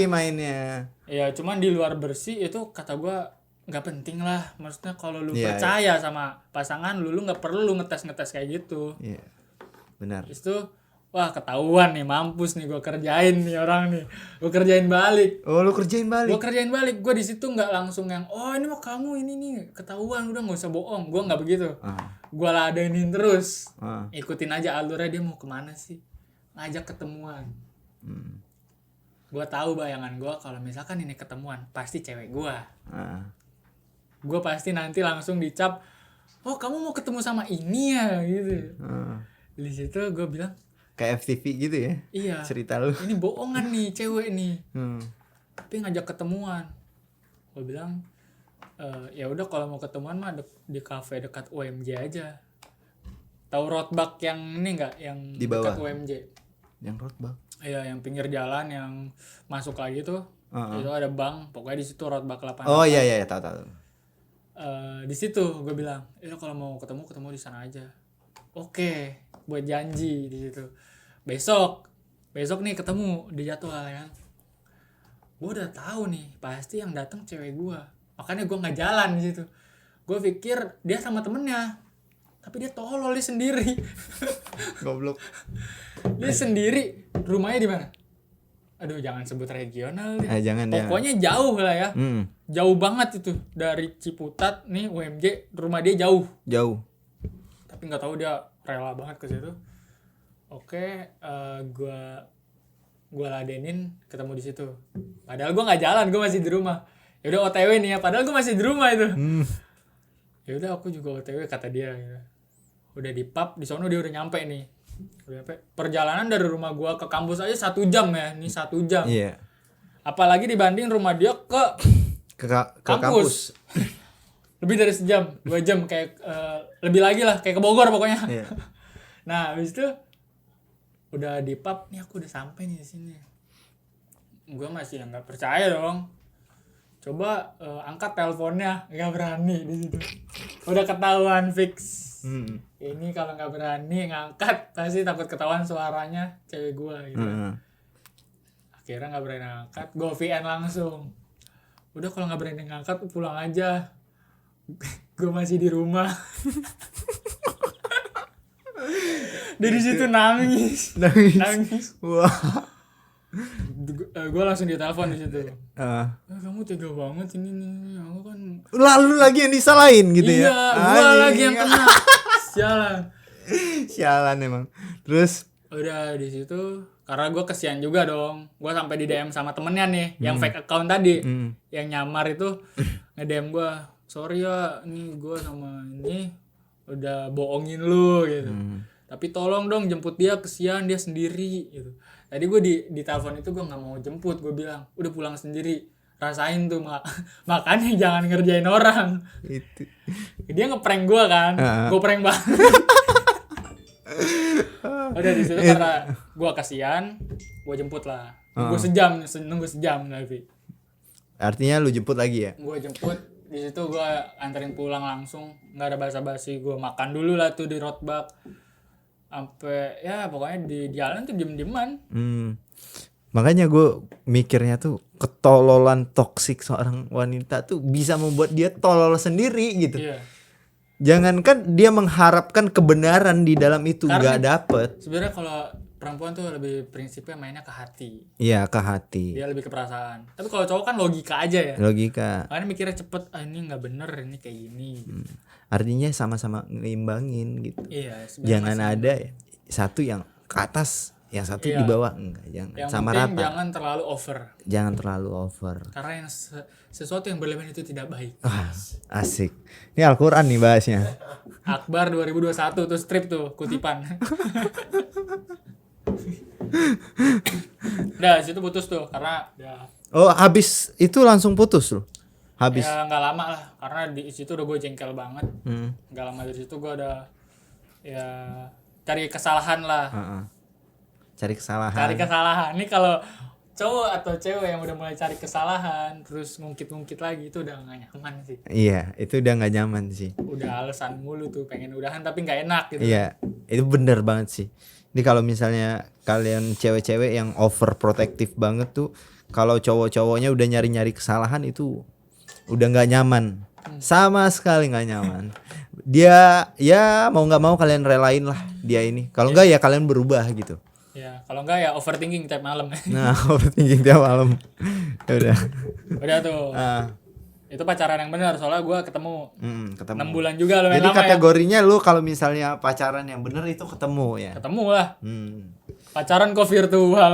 Mainnya. Ya cuman di luar bersih itu kata gua nggak penting lah. Maksudnya kalau lu percaya sama pasangan lu nggak perlu ngetes kayak gitu. Iya. Benar. Itu wah ketahuan nih, mampus nih, gue kerjain nih orang nih, gue kerjain balik. Oh, lu kerjain balik? Gue kerjain balik, gue di situ nggak langsung yang, oh ini mah kamu ini nih ketahuan, udah nggak usah bohong, gue nggak begitu. Gue ladenin terus, ikutin aja alurnya dia mau kemana sih, ngajak ketemuan. Gue tahu bayangan gue kalau misalkan ini ketemuan, pasti cewek gue. Gue pasti nanti langsung dicap, oh kamu mau ketemu sama ini ya gitu. Di situ gue bilang, kayak FTV gitu ya? Iya. Cerita lu. Ini bohongan nih cewek nih. Tapi ngajak ketemuan. Gue bilang ya udah kalau mau ketemuan mah di kafe dekat UMJ aja. Tahu Roadbak yang ini nggak, yang Di bawah. dekat UMJ? Yang Roadbak. Iya, yang pinggir jalan yang masuk lagi tuh. Itu ada bank, pokoknya di situ Roadbak 8. Oh iya tahu. Di situ gue bilang, kalau mau ketemu di sana aja. Oke, buat janji di situ. Besok nih ketemu di jadwal ya. Gue udah tahu nih pasti yang datang cewek gue, makanya gue nggak jalan di situ. Gue pikir dia sama temennya, tapi dia tolol, dia sendiri. Goblok. Dia sendiri. Rumahnya di mana? Aduh, jangan sebut regional deh. Jangan ya. Pokoknya jauh lah ya. Jauh banget itu dari Ciputat nih UMJ, rumah dia jauh. Tapi nggak tahu dia rela banget ke situ. Oke, gue ladenin ketemu di situ. Padahal gue nggak jalan, gue masih di rumah. Ya udah OTW nih ya, padahal gue masih di rumah itu. Ya udah aku juga OTW kata dia. Gitu. Udah di pub, di sono dia udah nyampe nih. Perjalanan dari rumah gue ke kampus aja 1 jam ya, ini 1 jam. Iya. Apalagi dibanding rumah dia ke kampus. Lebih dari sejam, 2 jam kayak lebih lagi lah, kayak ke Bogor pokoknya. Iya. Nah, habis itu udah di pub, nih aku udah sampai nih di sini. Gue masih nggak percaya dong. Coba angkat teleponnya, nggak berani di situ. Udah ketahuan fix. Ini kalau nggak berani ngangkat pasti takut ketahuan suaranya cewek gue gitu. Akhirnya nggak berani ngangkat, gue VN langsung. Udah kalau nggak berani ngangkat pulang aja. Gue masih di rumah. Dari situ nangis. Wah. Gue langsung ditelepon di situ. Kamu tega banget ini nih. Aku kan. Lalu lagi yang disalahin gitu ya? Iya, gue lagi yang kena. Sialan emang. Terus? Udah di situ. Karena gue kesian juga dong. Gue sampai di DM sama temennya nih, yang fake account tadi, yang nyamar itu nge-DM gue. Sorry ya, nih gue sama ini udah bohongin lu gitu. Tapi tolong dong jemput dia, kesian dia sendiri gitu. Tadi gue di telepon itu gue nggak mau jemput, gue bilang udah pulang sendiri, rasain tuh makanya jangan ngerjain orang. Itu. Dia ngeprank gue kan, gue prank banget. Udah di situ karena gue kasihan, gue jemput lah. Nunggu sejam tapi. Artinya lu jemput lagi ya? Gue jemput, di situ gue anterin pulang langsung, nggak ada basa-basi, gue makan dulu lah tuh di Roadbak. Sampai ya pokoknya di jalan tuh diem-dieman. Makanya gue mikirnya tuh ketololan toksik seorang wanita tuh bisa membuat dia tolol sendiri gitu. Iya. Jangankan dia mengharapkan kebenaran di dalam itu nggak dapet. Sebenarnya kalau perempuan tuh lebih prinsipnya mainnya ke hati. Iya, ke hati. Dia lebih ke perasaan. Tapi kalau cowok kan logika aja ya. Logika. Makanya mikirnya cepet, ini nggak bener, ini kayak gini. Artinya sama-sama ngeimbangin gitu. Iya. Jangan ada satu yang ke atas, yang satu di bawah, enggak, jangan yang sama penting rata. Jangan terlalu over. Jangan terlalu over. Karena yang sesuatu yang berlebihan itu tidak baik. Asik. Ini Al-Qur'an nih bahasnya. Akbar 2021 tuh strip tuh kutipan. Udah situ putus tuh karena ya. Oh, habis itu langsung putus loh. Habis. Ya nggak lama lah karena di situ udah gue jengkel banget. Nggak lama dari situ gue udah ya cari kesalahan lah. Cari kesalahan. Ini kalau cowok atau cewek yang udah mulai cari kesalahan terus ngungkit-ngungkit lagi itu udah gak nyaman sih. Iya, itu udah gak nyaman sih. Udah alasan mulu tuh pengen udahan tapi gak enak gitu. Iya, itu bener banget sih. Jadi kalau misalnya kalian cewek-cewek yang overprotective banget tuh, kalau cowok-cowoknya udah nyari-nyari kesalahan itu udah gak nyaman. Sama sekali gak nyaman. Dia ya mau gak mau kalian relain lah dia ini. Kalau enggak ya kalian berubah gitu. Ya, kalau enggak ya overthinking tiap malam. Nah, overthinking tiap malam. Ya udah. Udah tuh. Itu pacaran yang benar soalnya gue ketemu. 6 bulan juga lumayan lama. Jadi kategorinya ya. Lu kalau misalnya pacaran yang benar itu ketemu ya. Ketemu lah. Pacaran kok virtual.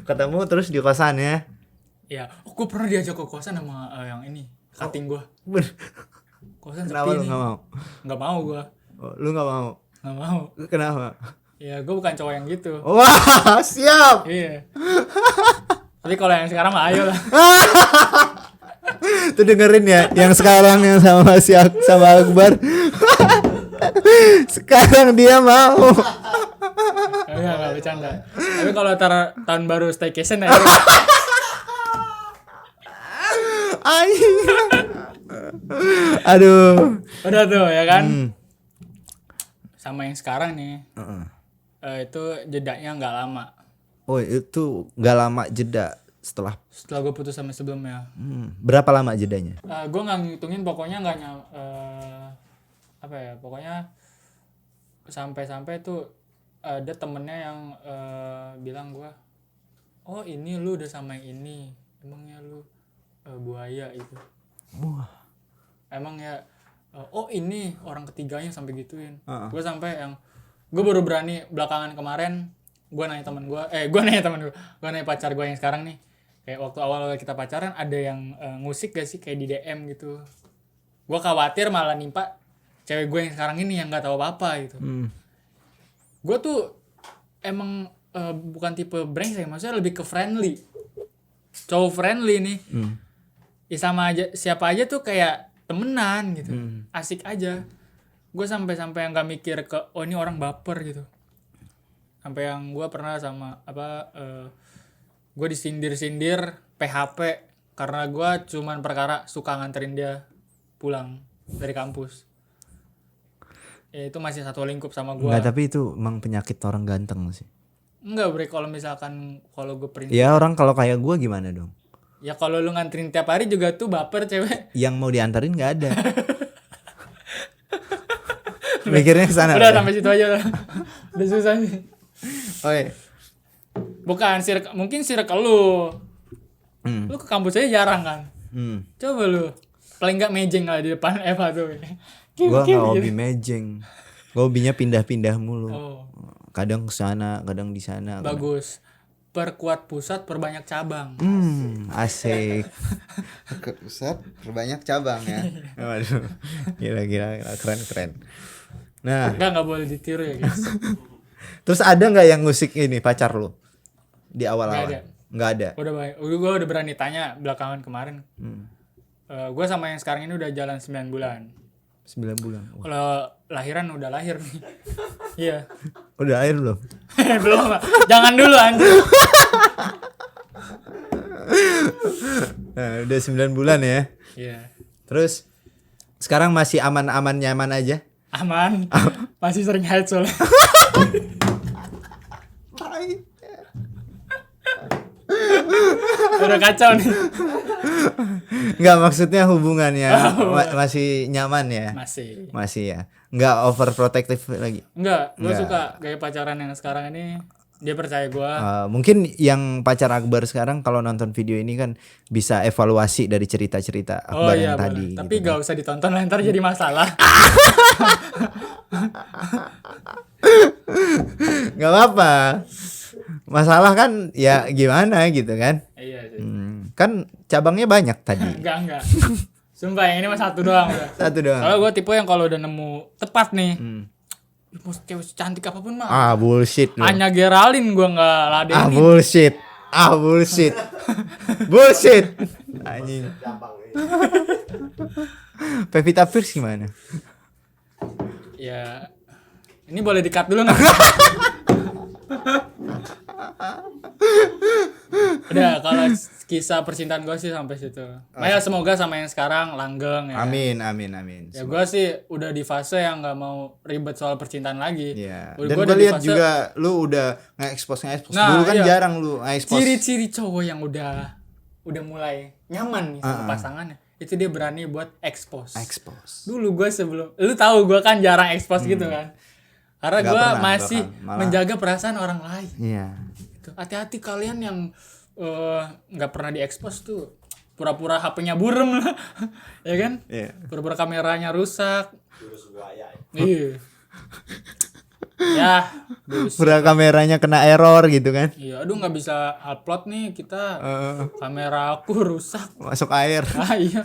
Ketemu terus di kosan ya. Iya, gue pernah diajak ke kosan sama yang ini, cutting gue. Kosan sepi. Kenapa lu gak mau? Gak mau gue. Oh, lu gak mau? Gak mau. Kenapa? Ya gue bukan cowok yang gitu. Wah, siap. Iya. Tapi kalau yang sekarang mah ayo lah. Tuh dengerin ya, yang sekarang yang sama sama Akbar. Sekarang dia mau. Enggak bercanda. Tapi kalau tahun baru staycation ya. Anjing. Aduh. Udah tuh ya kan. Sama yang sekarang nih. Itu jedanya nggak lama. Oh itu nggak lama jeda setelah Setelah gue putus sama sebelumnya. berapa lama jedanya? Gue nggak ngitungin, pokoknya nggak apa ya, pokoknya sampai tuh ada temennya yang bilang gue, oh ini lu udah sama yang ini, emangnya lu buaya itu. Emang ya, oh ini orang ketiganya sampai gituin. Gue sampai yang gue baru berani belakangan kemarin, gue nanya pacar gue yang sekarang nih, kayak waktu awal kita pacaran ada yang ngusik gak sih kayak di DM gitu. Gue khawatir malah nimpa cewek gue yang sekarang ini yang nggak tahu apa-apa gitu. Gue tuh emang bukan tipe brengsek, maksudnya lebih ke friendly, cowok friendly nih. Ya sama aja, siapa aja tuh kayak temenan gitu, asik aja. Gue sampai yang nggak mikir ke oh ini orang baper gitu. Sampai yang gue pernah sama gue disindir PHP karena gue cuman perkara suka nganterin dia pulang dari kampus. Ya itu masih satu lingkup sama gue. Enggak, tapi itu emang penyakit orang ganteng sih. Enggak bre, kalau misalkan kalau gue prinsip. Ya orang kalau kayak gue gimana dong? Ya kalau lu nganterin tiap hari juga tuh baper cewek. Yang mau diantarin nggak ada. Mikirnya kesana. Udah sampai situ aja lah. Udah susah nih. Oke. Bukan mungkin circle lu. Lu ke kampus aja jarang kan. Coba lu paling nggak mejeng lah di depan Eva tuh. Gua nggak hobi mejeng. Gua hobinya pindah-pindah mulu. Oh. Kadang kesana, kadang di sana. Bagus. Perkuat pusat, perbanyak cabang. Asik. Perkuat pusat, perbanyak cabang ya. Waduh. Gila, keren. Nah, Enggak boleh ditiru ya guys. terus ada nggak yang musik ini pacar lu di awal-awal? Nggak ada. Gue udah berani tanya belakangan kemarin. Gue sama yang sekarang ini udah jalan 9 bulan. 9 bulan. Kalau lahiran udah lahir nih. Iya. Udah air belum? Belum. Jangan dulu anjir. Nah, udah 9 bulan ya. Iya. Terus sekarang masih aman-aman nyaman aja? Aman. Masih sering head soalnya. Udah kacau nih. Enggak, maksudnya hubungannya masih nyaman ya? Masih ya. Enggak overprotective lagi. Enggak, gue suka gaya pacaran yang sekarang ini. Dia percaya gue. Mungkin yang pacar Akbar sekarang kalau nonton video ini kan bisa evaluasi dari cerita-cerita Akbar yang tadi. Tapi gitu gak usah ditonton lah, ntar jadi masalah. Gak apa-apa. Masalah kan ya gimana gitu kan. Iya sih. Kan cabangnya banyak tadi. Enggak. Sumpah yang ini mah satu doang udah. Satu doang. Kalau gue tipe yang kalau udah nemu tepat nih. Mau cewek cantik apapun mah. Bullshit lu. Anya Geraldine gue gak ladenin. Bullshit. Bullshit. Anjing. Pevita Pierce gimana? Ya. Ini boleh di-cut dulu gak? Udah, kalau kisah percintaan gue sih sampai situ. Maya semoga sama yang sekarang langgeng ya. Amin. Ya gue sih udah di fase yang nggak mau ribet soal percintaan lagi. Iya. Dan gue lihat juga lu udah nge-expose. Nah, dulu kan jarang lu nge-expose. Ciri-ciri cowok yang udah mulai nyaman nih sama pasangannya, itu dia berani buat expose. Dulu gue lu tahu gue kan jarang expose gitu kan. Karena gue masih menjaga perasaan orang lain. Iya. Hati-hati kalian yang nggak pernah diekspos tuh, pura-pura HP-nya burem lah. Ya kan? Iya. Pura-pura kameranya rusak. Iya. Ya, pura kameranya kena error gitu kan. Iya, aduh nggak bisa upload nih kita. Kamera aku rusak. Masuk air. Iya.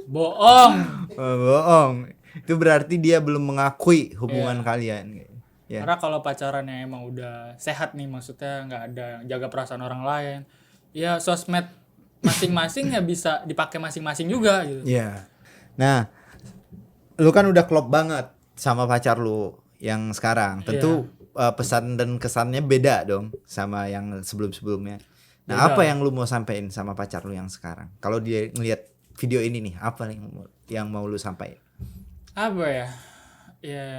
Bohong. Bohong. Itu berarti dia belum mengakui hubungan kalian. Karena kalau pacarannya emang udah sehat nih, maksudnya nggak ada jaga perasaan orang lain, ya sosmed masing-masing ya bisa dipakai masing-masing juga gitu. Iya. Nah, lu kan udah klop banget sama pacar lu yang sekarang. Tentu pesan dan kesannya beda dong sama yang sebelum-sebelumnya. Nah, Beda. apa yang lu mau sampein sama pacar lu yang sekarang? Kalau dia ngelihat video ini nih, apa yang mau lu sampaikan? Apa ya? Ya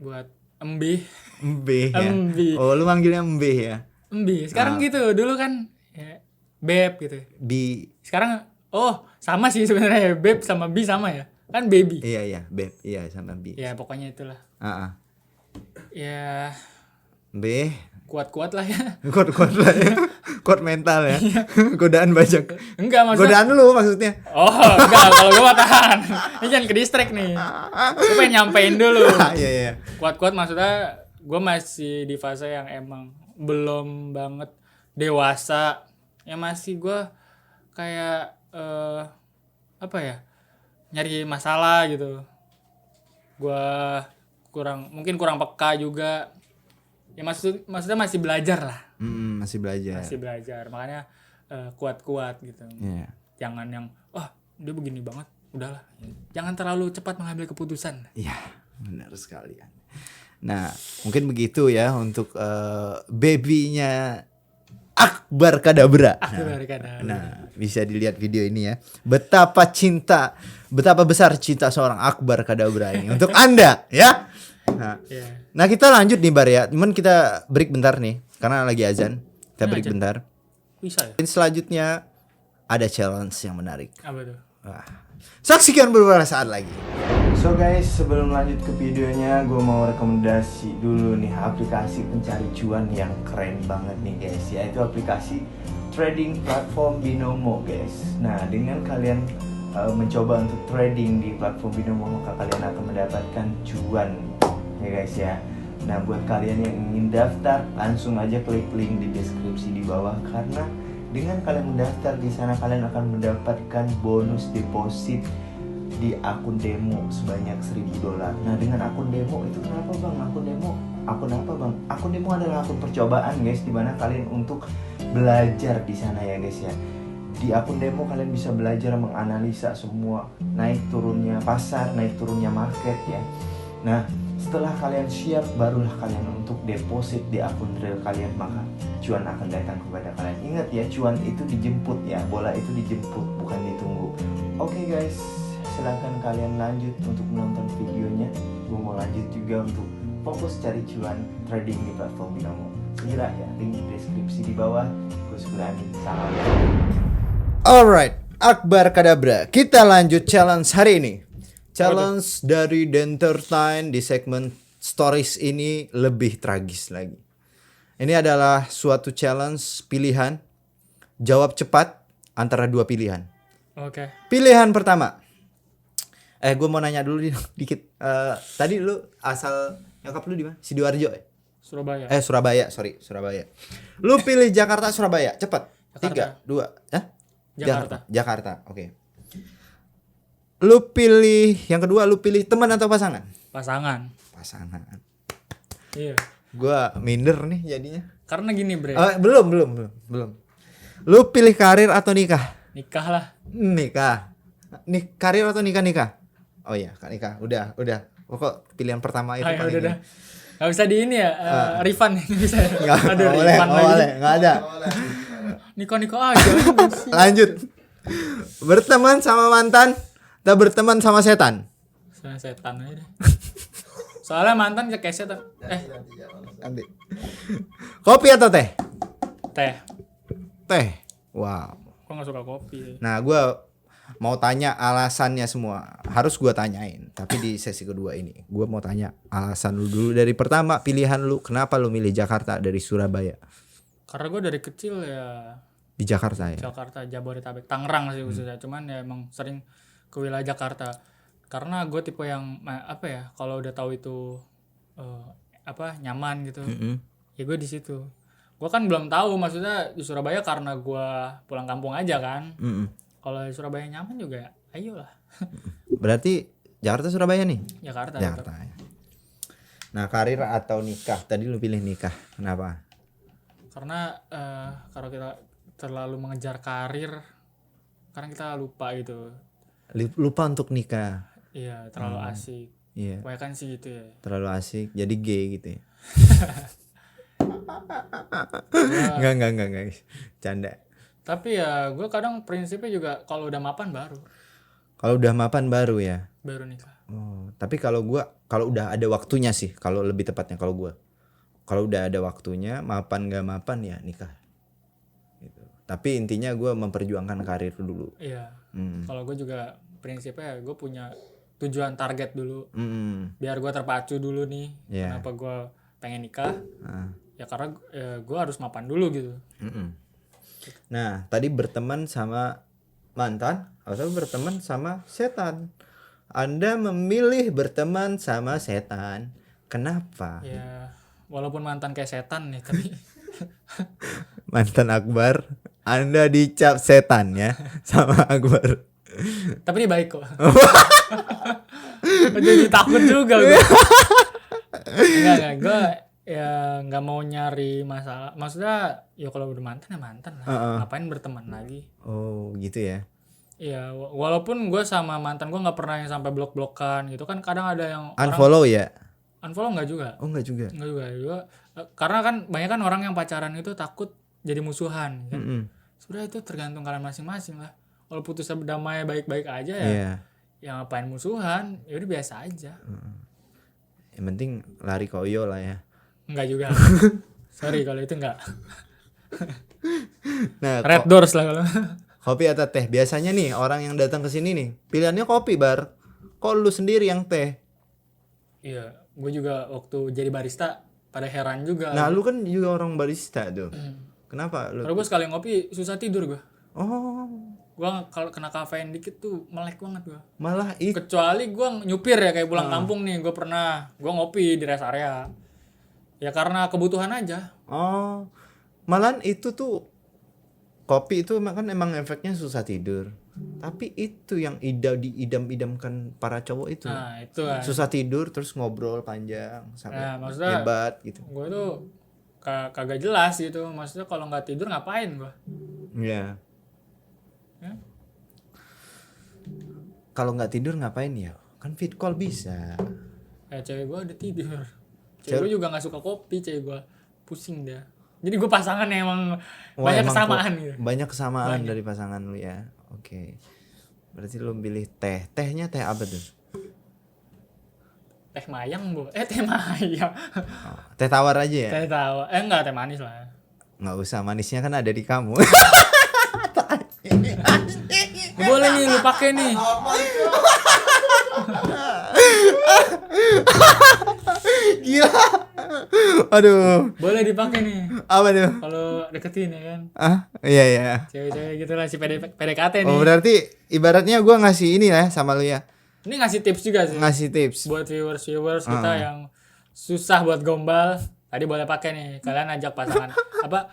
buat Embi. Mbe ya. Embi. Oh, lu manggilnya Mbe ya. Embi. Sekarang gitu. Dulu kan ya, Beb gitu. Bi. Sekarang sama sih sebenarnya, Beb sama Bi sama ya. Kan baby. Iya, Beb. Iya, sama Bi. Ya pokoknya itulah. Heeh. Ya B. kuat-kuat lah ya. Kuat lah ya. Kuat mental ya. Godaan banyak. Enggak maksudnya. Godaan lu maksudnya. Oh enggak, kalau gue mah tahan. Ini jangan ke distract nih. Gue pengen nyampein dulu. Iya. Kuat-kuat maksudnya gue masih di fase yang emang belum banget dewasa. Ya masih gue kayak apa ya, nyari masalah gitu. Gue mungkin kurang peka juga. Ya maksudnya masih belajar lah. Masih belajar. Masih belajar. Makanya kuat-kuat gitu. Iya. Jangan yang dia begini banget, udahlah. Jangan terlalu cepat mengambil keputusan. Iya, benar sekali. Nah, mungkin begitu ya untuk babynya Akbar Kadabra. Nah, bisa dilihat video ini ya. Betapa besar cinta seorang Akbar Kadabra ini untuk Anda ya. Nah, kita lanjut nih Bar ya. Cuman kita break bentar nih karena lagi azan. Kita break bentar. Bisa ya? Selanjutnya ada challenge yang menarik. Apa tuh? Saksikan beberapa saat lagi. So guys, sebelum lanjut ke videonya, gue mau rekomendasi dulu nih aplikasi pencari cuan yang keren banget nih guys. Yaitu aplikasi trading platform Binomo guys. Nah, dengan kalian mencoba untuk trading di platform Binomo, maka kalian akan mendapatkan cuan ya guys ya. Nah, buat kalian yang ingin daftar, langsung aja klik link di deskripsi di bawah, karena dengan kalian mendaftar di sana kalian akan mendapatkan bonus deposit di akun demo sebanyak $1.000. Nah, dengan akun demo itu kenapa bang? Akun apa bang? Akun demo adalah akun percobaan guys, dimana kalian untuk belajar di sana ya guys ya. Di akun demo kalian bisa belajar menganalisa semua naik turunnya pasar, naik turunnya market ya. Nah, setelah kalian siap, barulah kalian untuk deposit di akun real kalian, maka cuan akan datang kepada kalian. Ingat ya, cuan itu dijemput ya, bola itu dijemput, bukan ditunggu. Oke guys, silahkan kalian lanjut untuk menonton videonya. Gue mau lanjut juga untuk fokus cari cuan trading di platform Binomo. Segera ya, link di deskripsi di bawah. Gue Subrani, salam. Alright, Akbar Kadabra. Kita lanjut challenge hari ini. Challenge dari Dentertain di segmen stories ini lebih tragis lagi. Ini adalah suatu challenge pilihan, jawab cepat antara dua pilihan. Oke. Pilihan pertama. Gue mau nanya dulu dikit. Tadi lu asal nyokap lu di mana? Sidoarjo ya? Surabaya. Surabaya. Lu pilih Jakarta Surabaya, cepat. Jakarta. 3, 2, Jakarta. Oke. Lu pilih yang kedua, lu pilih teman atau pasangan? Pasangan. Iya. Gua minder nih jadinya. Karena gini, Bre. Belum. Lu pilih karir atau nikah? Nikah lah. Nikah. Karir atau nikah? Oh iya, nikah. Udah. Pokok pilihan pertama itu paling. Udah. Gak bisa di ini ya, refund nggak bisa. Ada refund lagi. Nggak ada. Nikah aja. Lanjut. Berteman sama mantan, tak berteman sama setan. Sama setan aja deh. Soalnya mantan kayak setan. Nanti. Kopi atau teh? Teh. Wow. Gue gak suka kopi. Nah, gue mau tanya alasannya semua. Harus gue tanyain. Tapi di sesi kedua ini, gue mau tanya alasan lu dulu. Dari pertama, pilihan lu, kenapa lu milih Jakarta dari Surabaya? Karena gue dari kecil ya di Jakarta ya. Jakarta, Jabodetabek, Tangerang sih khususnya. Cuman ya emang sering ke wilayah Jakarta. Karena gue tipe yang kalau udah tahu itu nyaman gitu. Ya gue di situ. Gue kan belum tahu, maksudnya di Surabaya karena gue pulang kampung aja kan. Kalau di Surabaya nyaman juga, ayolah. Berarti Jakarta Surabaya nih? Jakarta. Ya. Nah, karir atau nikah? Tadi lu pilih nikah. Kenapa? Karena kalau kita terlalu mengejar karir, karena kita lupa gitu. Lupa untuk nikah. Iya, terlalu asik. Iya. Kebanyakan sih gitu ya. Terlalu asik jadi gay gitu ya. Enggak. Canda. Tapi ya gue kadang prinsipnya juga kalau udah mapan baru Kalau udah mapan baru ya. baru nikah. Oh, tapi kalau udah ada waktunya sih, kalau lebih tepatnya kalau udah ada waktunya, mapan gak mapan ya nikah. Gitu. Tapi intinya gue memperjuangkan karir dulu. Iya. Kalau gue juga prinsipnya gue punya tujuan target dulu. Biar gue terpacu dulu nih. Yeah. Kenapa gue pengen nikah? Ya karena gue harus mapan dulu gitu. Nah, tadi berteman sama mantan atau berteman sama setan. Anda memilih berteman sama setan. Kenapa? Ya walaupun mantan kayak setan nih, tapi Mantan Akbar, Anda dicap setan ya sama Akbar. tapi dia baik kok. Jadi takut juga gue. Enggak, gue ya nggak mau nyari masalah. Maksudnya ya kalau udah mantan ya mantan lah. Ngapain berteman lagi? Oh gitu ya. Iya, walaupun gue sama mantan gue nggak pernah yang sampai blok-blokan gitu kan. Kadang ada yang Unfollow ya? unfollow nggak juga. Oh nggak juga. Nggak juga. Karena kan banyak kan orang yang pacaran itu takut jadi musuhan kan. Sudah itu tergantung kalian masing-masing lah. Kalau putus damai baik-baik aja ya. Iya. Ya ngapain musuhan? Ya udah biasa aja. Yang penting lari koyo lah ya. Enggak juga. Sorry kalau itu enggak. Nah, Red Doors lah kalau. kopi atau teh? Biasanya nih orang yang datang ke sini nih, pilihannya kopi, Bar. Kok lu sendiri yang teh? Iya, gue juga waktu jadi barista pada heran juga. Nah, lu kan juga orang barista tuh. Kenapa lu? Kalau gue sekali ngopi susah tidur gue. Oh, Gue kalau kena kafein dikit tuh melek banget gue. malah itu. Kecuali gue nyupir ya kayak pulang kampung nih, gue pernah gue ngopi di rest area. Ya karena kebutuhan aja. Oh, malahan itu tuh kopi itu kan emang efeknya susah tidur. Tapi itu yang diidam-idamkan para cowok itu. Nah itu kan. Susah tidur terus ngobrol panjang sampai Maksudnya hebat gitu. gue tuh kagak jelas gitu. Maksudnya kalau nggak tidur ngapain gue? Iya. Ya? Kalau nggak tidur ngapain ya? Kan fit call bisa. Cewek gue udah tidur. Cewek gue juga nggak suka kopi, cewek gue pusing dia. Jadi gue pasangan yang emang banyak emang kesamaan gitu. Banyak kesamaan dari pasangan lu ya. Oke. Berarti lu pilih teh. Tehnya teh apa tuh? Teh mayang bu, teh mayang. Oh, teh tawar aja ya? Teh tahu, enggak teh manis lah. Nggak usah, manisnya kan ada di kamu. Boleh nih lu pakai nih. Gila. Aduh. Boleh dipakai nih. Apa tuh? Kalau deketin ya kan. Iya. Cewek-cewek gitu lah si PDKT nih. Oh, berarti ibaratnya gua ngasih ini ya sama lu ya. Ini ngasih tips juga sih. Ngasih tips. Buat viewers kita yang susah buat gombal. Tadi boleh pakai nih. Kalian ajak pasangan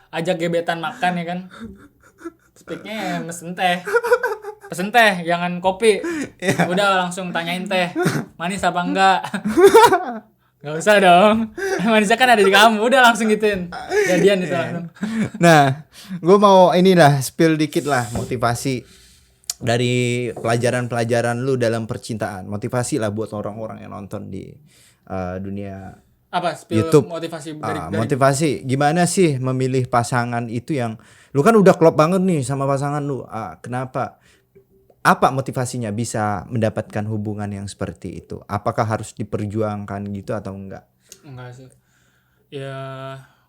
ajak gebetan makan ya kan. Speaknya mesen teh, jangan kopi. Udah langsung tanyain teh, manis apa enggak? Gak usah dong, manisnya kan ada di kamu. Udah langsung gituin, jadian itu langsung. Nah, gue mau inilah spill dikit lah motivasi dari pelajaran-pelajaran lu dalam percintaan. Motivasi lah buat orang-orang yang nonton di dunia Apa spill YouTube. motivasi dari Motivasi gimana sih memilih pasangan itu yang lu kan udah klop banget nih sama pasangan lu. Kenapa? Apa motivasinya bisa mendapatkan hubungan yang seperti itu? Apakah harus diperjuangkan gitu atau enggak? Enggak sih. Ya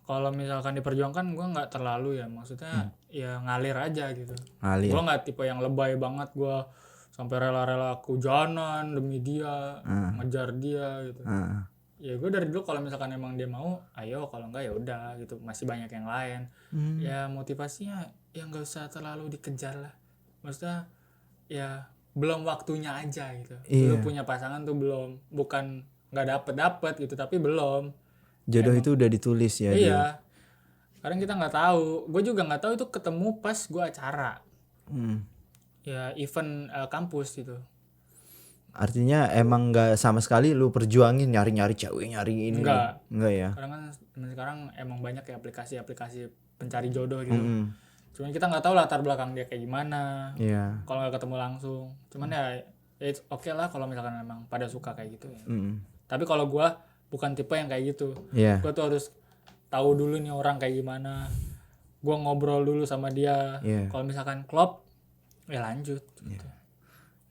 kalau misalkan diperjuangkan gue nggak terlalu ya, maksudnya ya ngalir aja gitu. Ngalir. Gue nggak tipe yang lebay banget gue sampai rela-rela kehujanan demi dia, ngejar dia gitu. Ya gue dari dulu kalau misalkan emang dia mau, ayo, kalau enggak ya udah gitu. Masih banyak yang lain. Ya motivasinya ya nggak usah terlalu dikejar lah. Maksudnya ya belum waktunya aja gitu. Lu punya pasangan tuh belum, bukan nggak dapet gitu, tapi belum. Jodoh itu udah ditulis ya. Iya. Kadang kita nggak tahu. Gue juga nggak tahu itu ketemu pas gue acara. Ya event kampus gitu. Artinya emang nggak sama sekali lu perjuangin nyari-nyari cewek, nyari ini. Enggak ya. Karena kan sekarang emang banyak ya aplikasi-aplikasi pencari jodoh gitu. Cuman kita nggak tahu latar belakang dia kayak gimana. Iya. Kalau nggak ketemu langsung. Cuman ya it's okay lah kalau misalkan memang pada suka kayak gitu ya. Tapi kalau gua bukan tipe yang kayak gitu. Iya. Gua tuh harus tahu dulu nih orang kayak gimana. Gua ngobrol dulu sama dia. Iya. Kalau misalkan klop, ya lanjut. Gitu.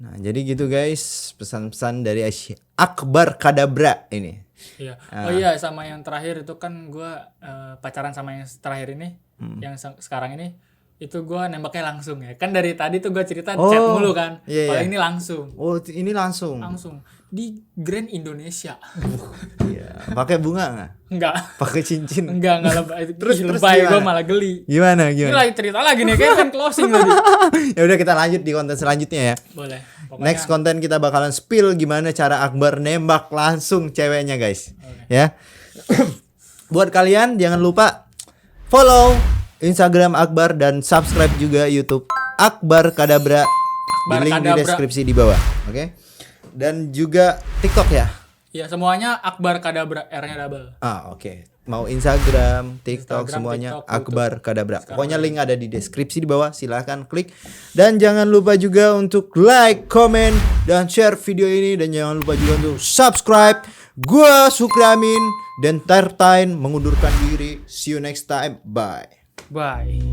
Nah, jadi gitu guys, pesan-pesan dari Akbar Kadabra ini. Iya. Oh iya, sama yang terakhir itu kan gua pacaran sama yang terakhir ini, yang sekarang ini, itu gua nembaknya langsung ya. Kan dari tadi tuh gua cerita chat mulu kan. Iya, Kalau iya. ini langsung. Oh, ini langsung. Di Grand Indonesia. Iya. Pakai bunga nggak? Enggak. Pakai cincin? Enggak lebay. Terus lebay, gimana? gua malah geli. Gimana? Ini lagi cerita lagi nih, kayak kan closing tadi. Ya udah kita lanjut di konten selanjutnya ya. Boleh. Pokoknya, Next konten kita bakalan spill gimana cara Akbar nembak langsung ceweknya guys. Ya. Buat kalian jangan lupa follow Instagram Akbar dan subscribe juga YouTube Akbar Kadabra. Akbar Di link di Kadabra. deskripsi di bawah. Oke. Dan juga TikTok ya. ya semuanya Akbar Kadabra, R-nya double. Oke. Mau Instagram, TikTok, Instagram, semuanya TikTok, Akbar Kadabra. Sekarang Pokoknya link ada di deskripsi di bawah. Silahkan klik. Dan jangan lupa juga untuk like, comment, dan share video ini. Dan jangan lupa juga untuk subscribe. Gua Sukri Amin dan Tartain mengundurkan diri. See you next time. Bye. Bye.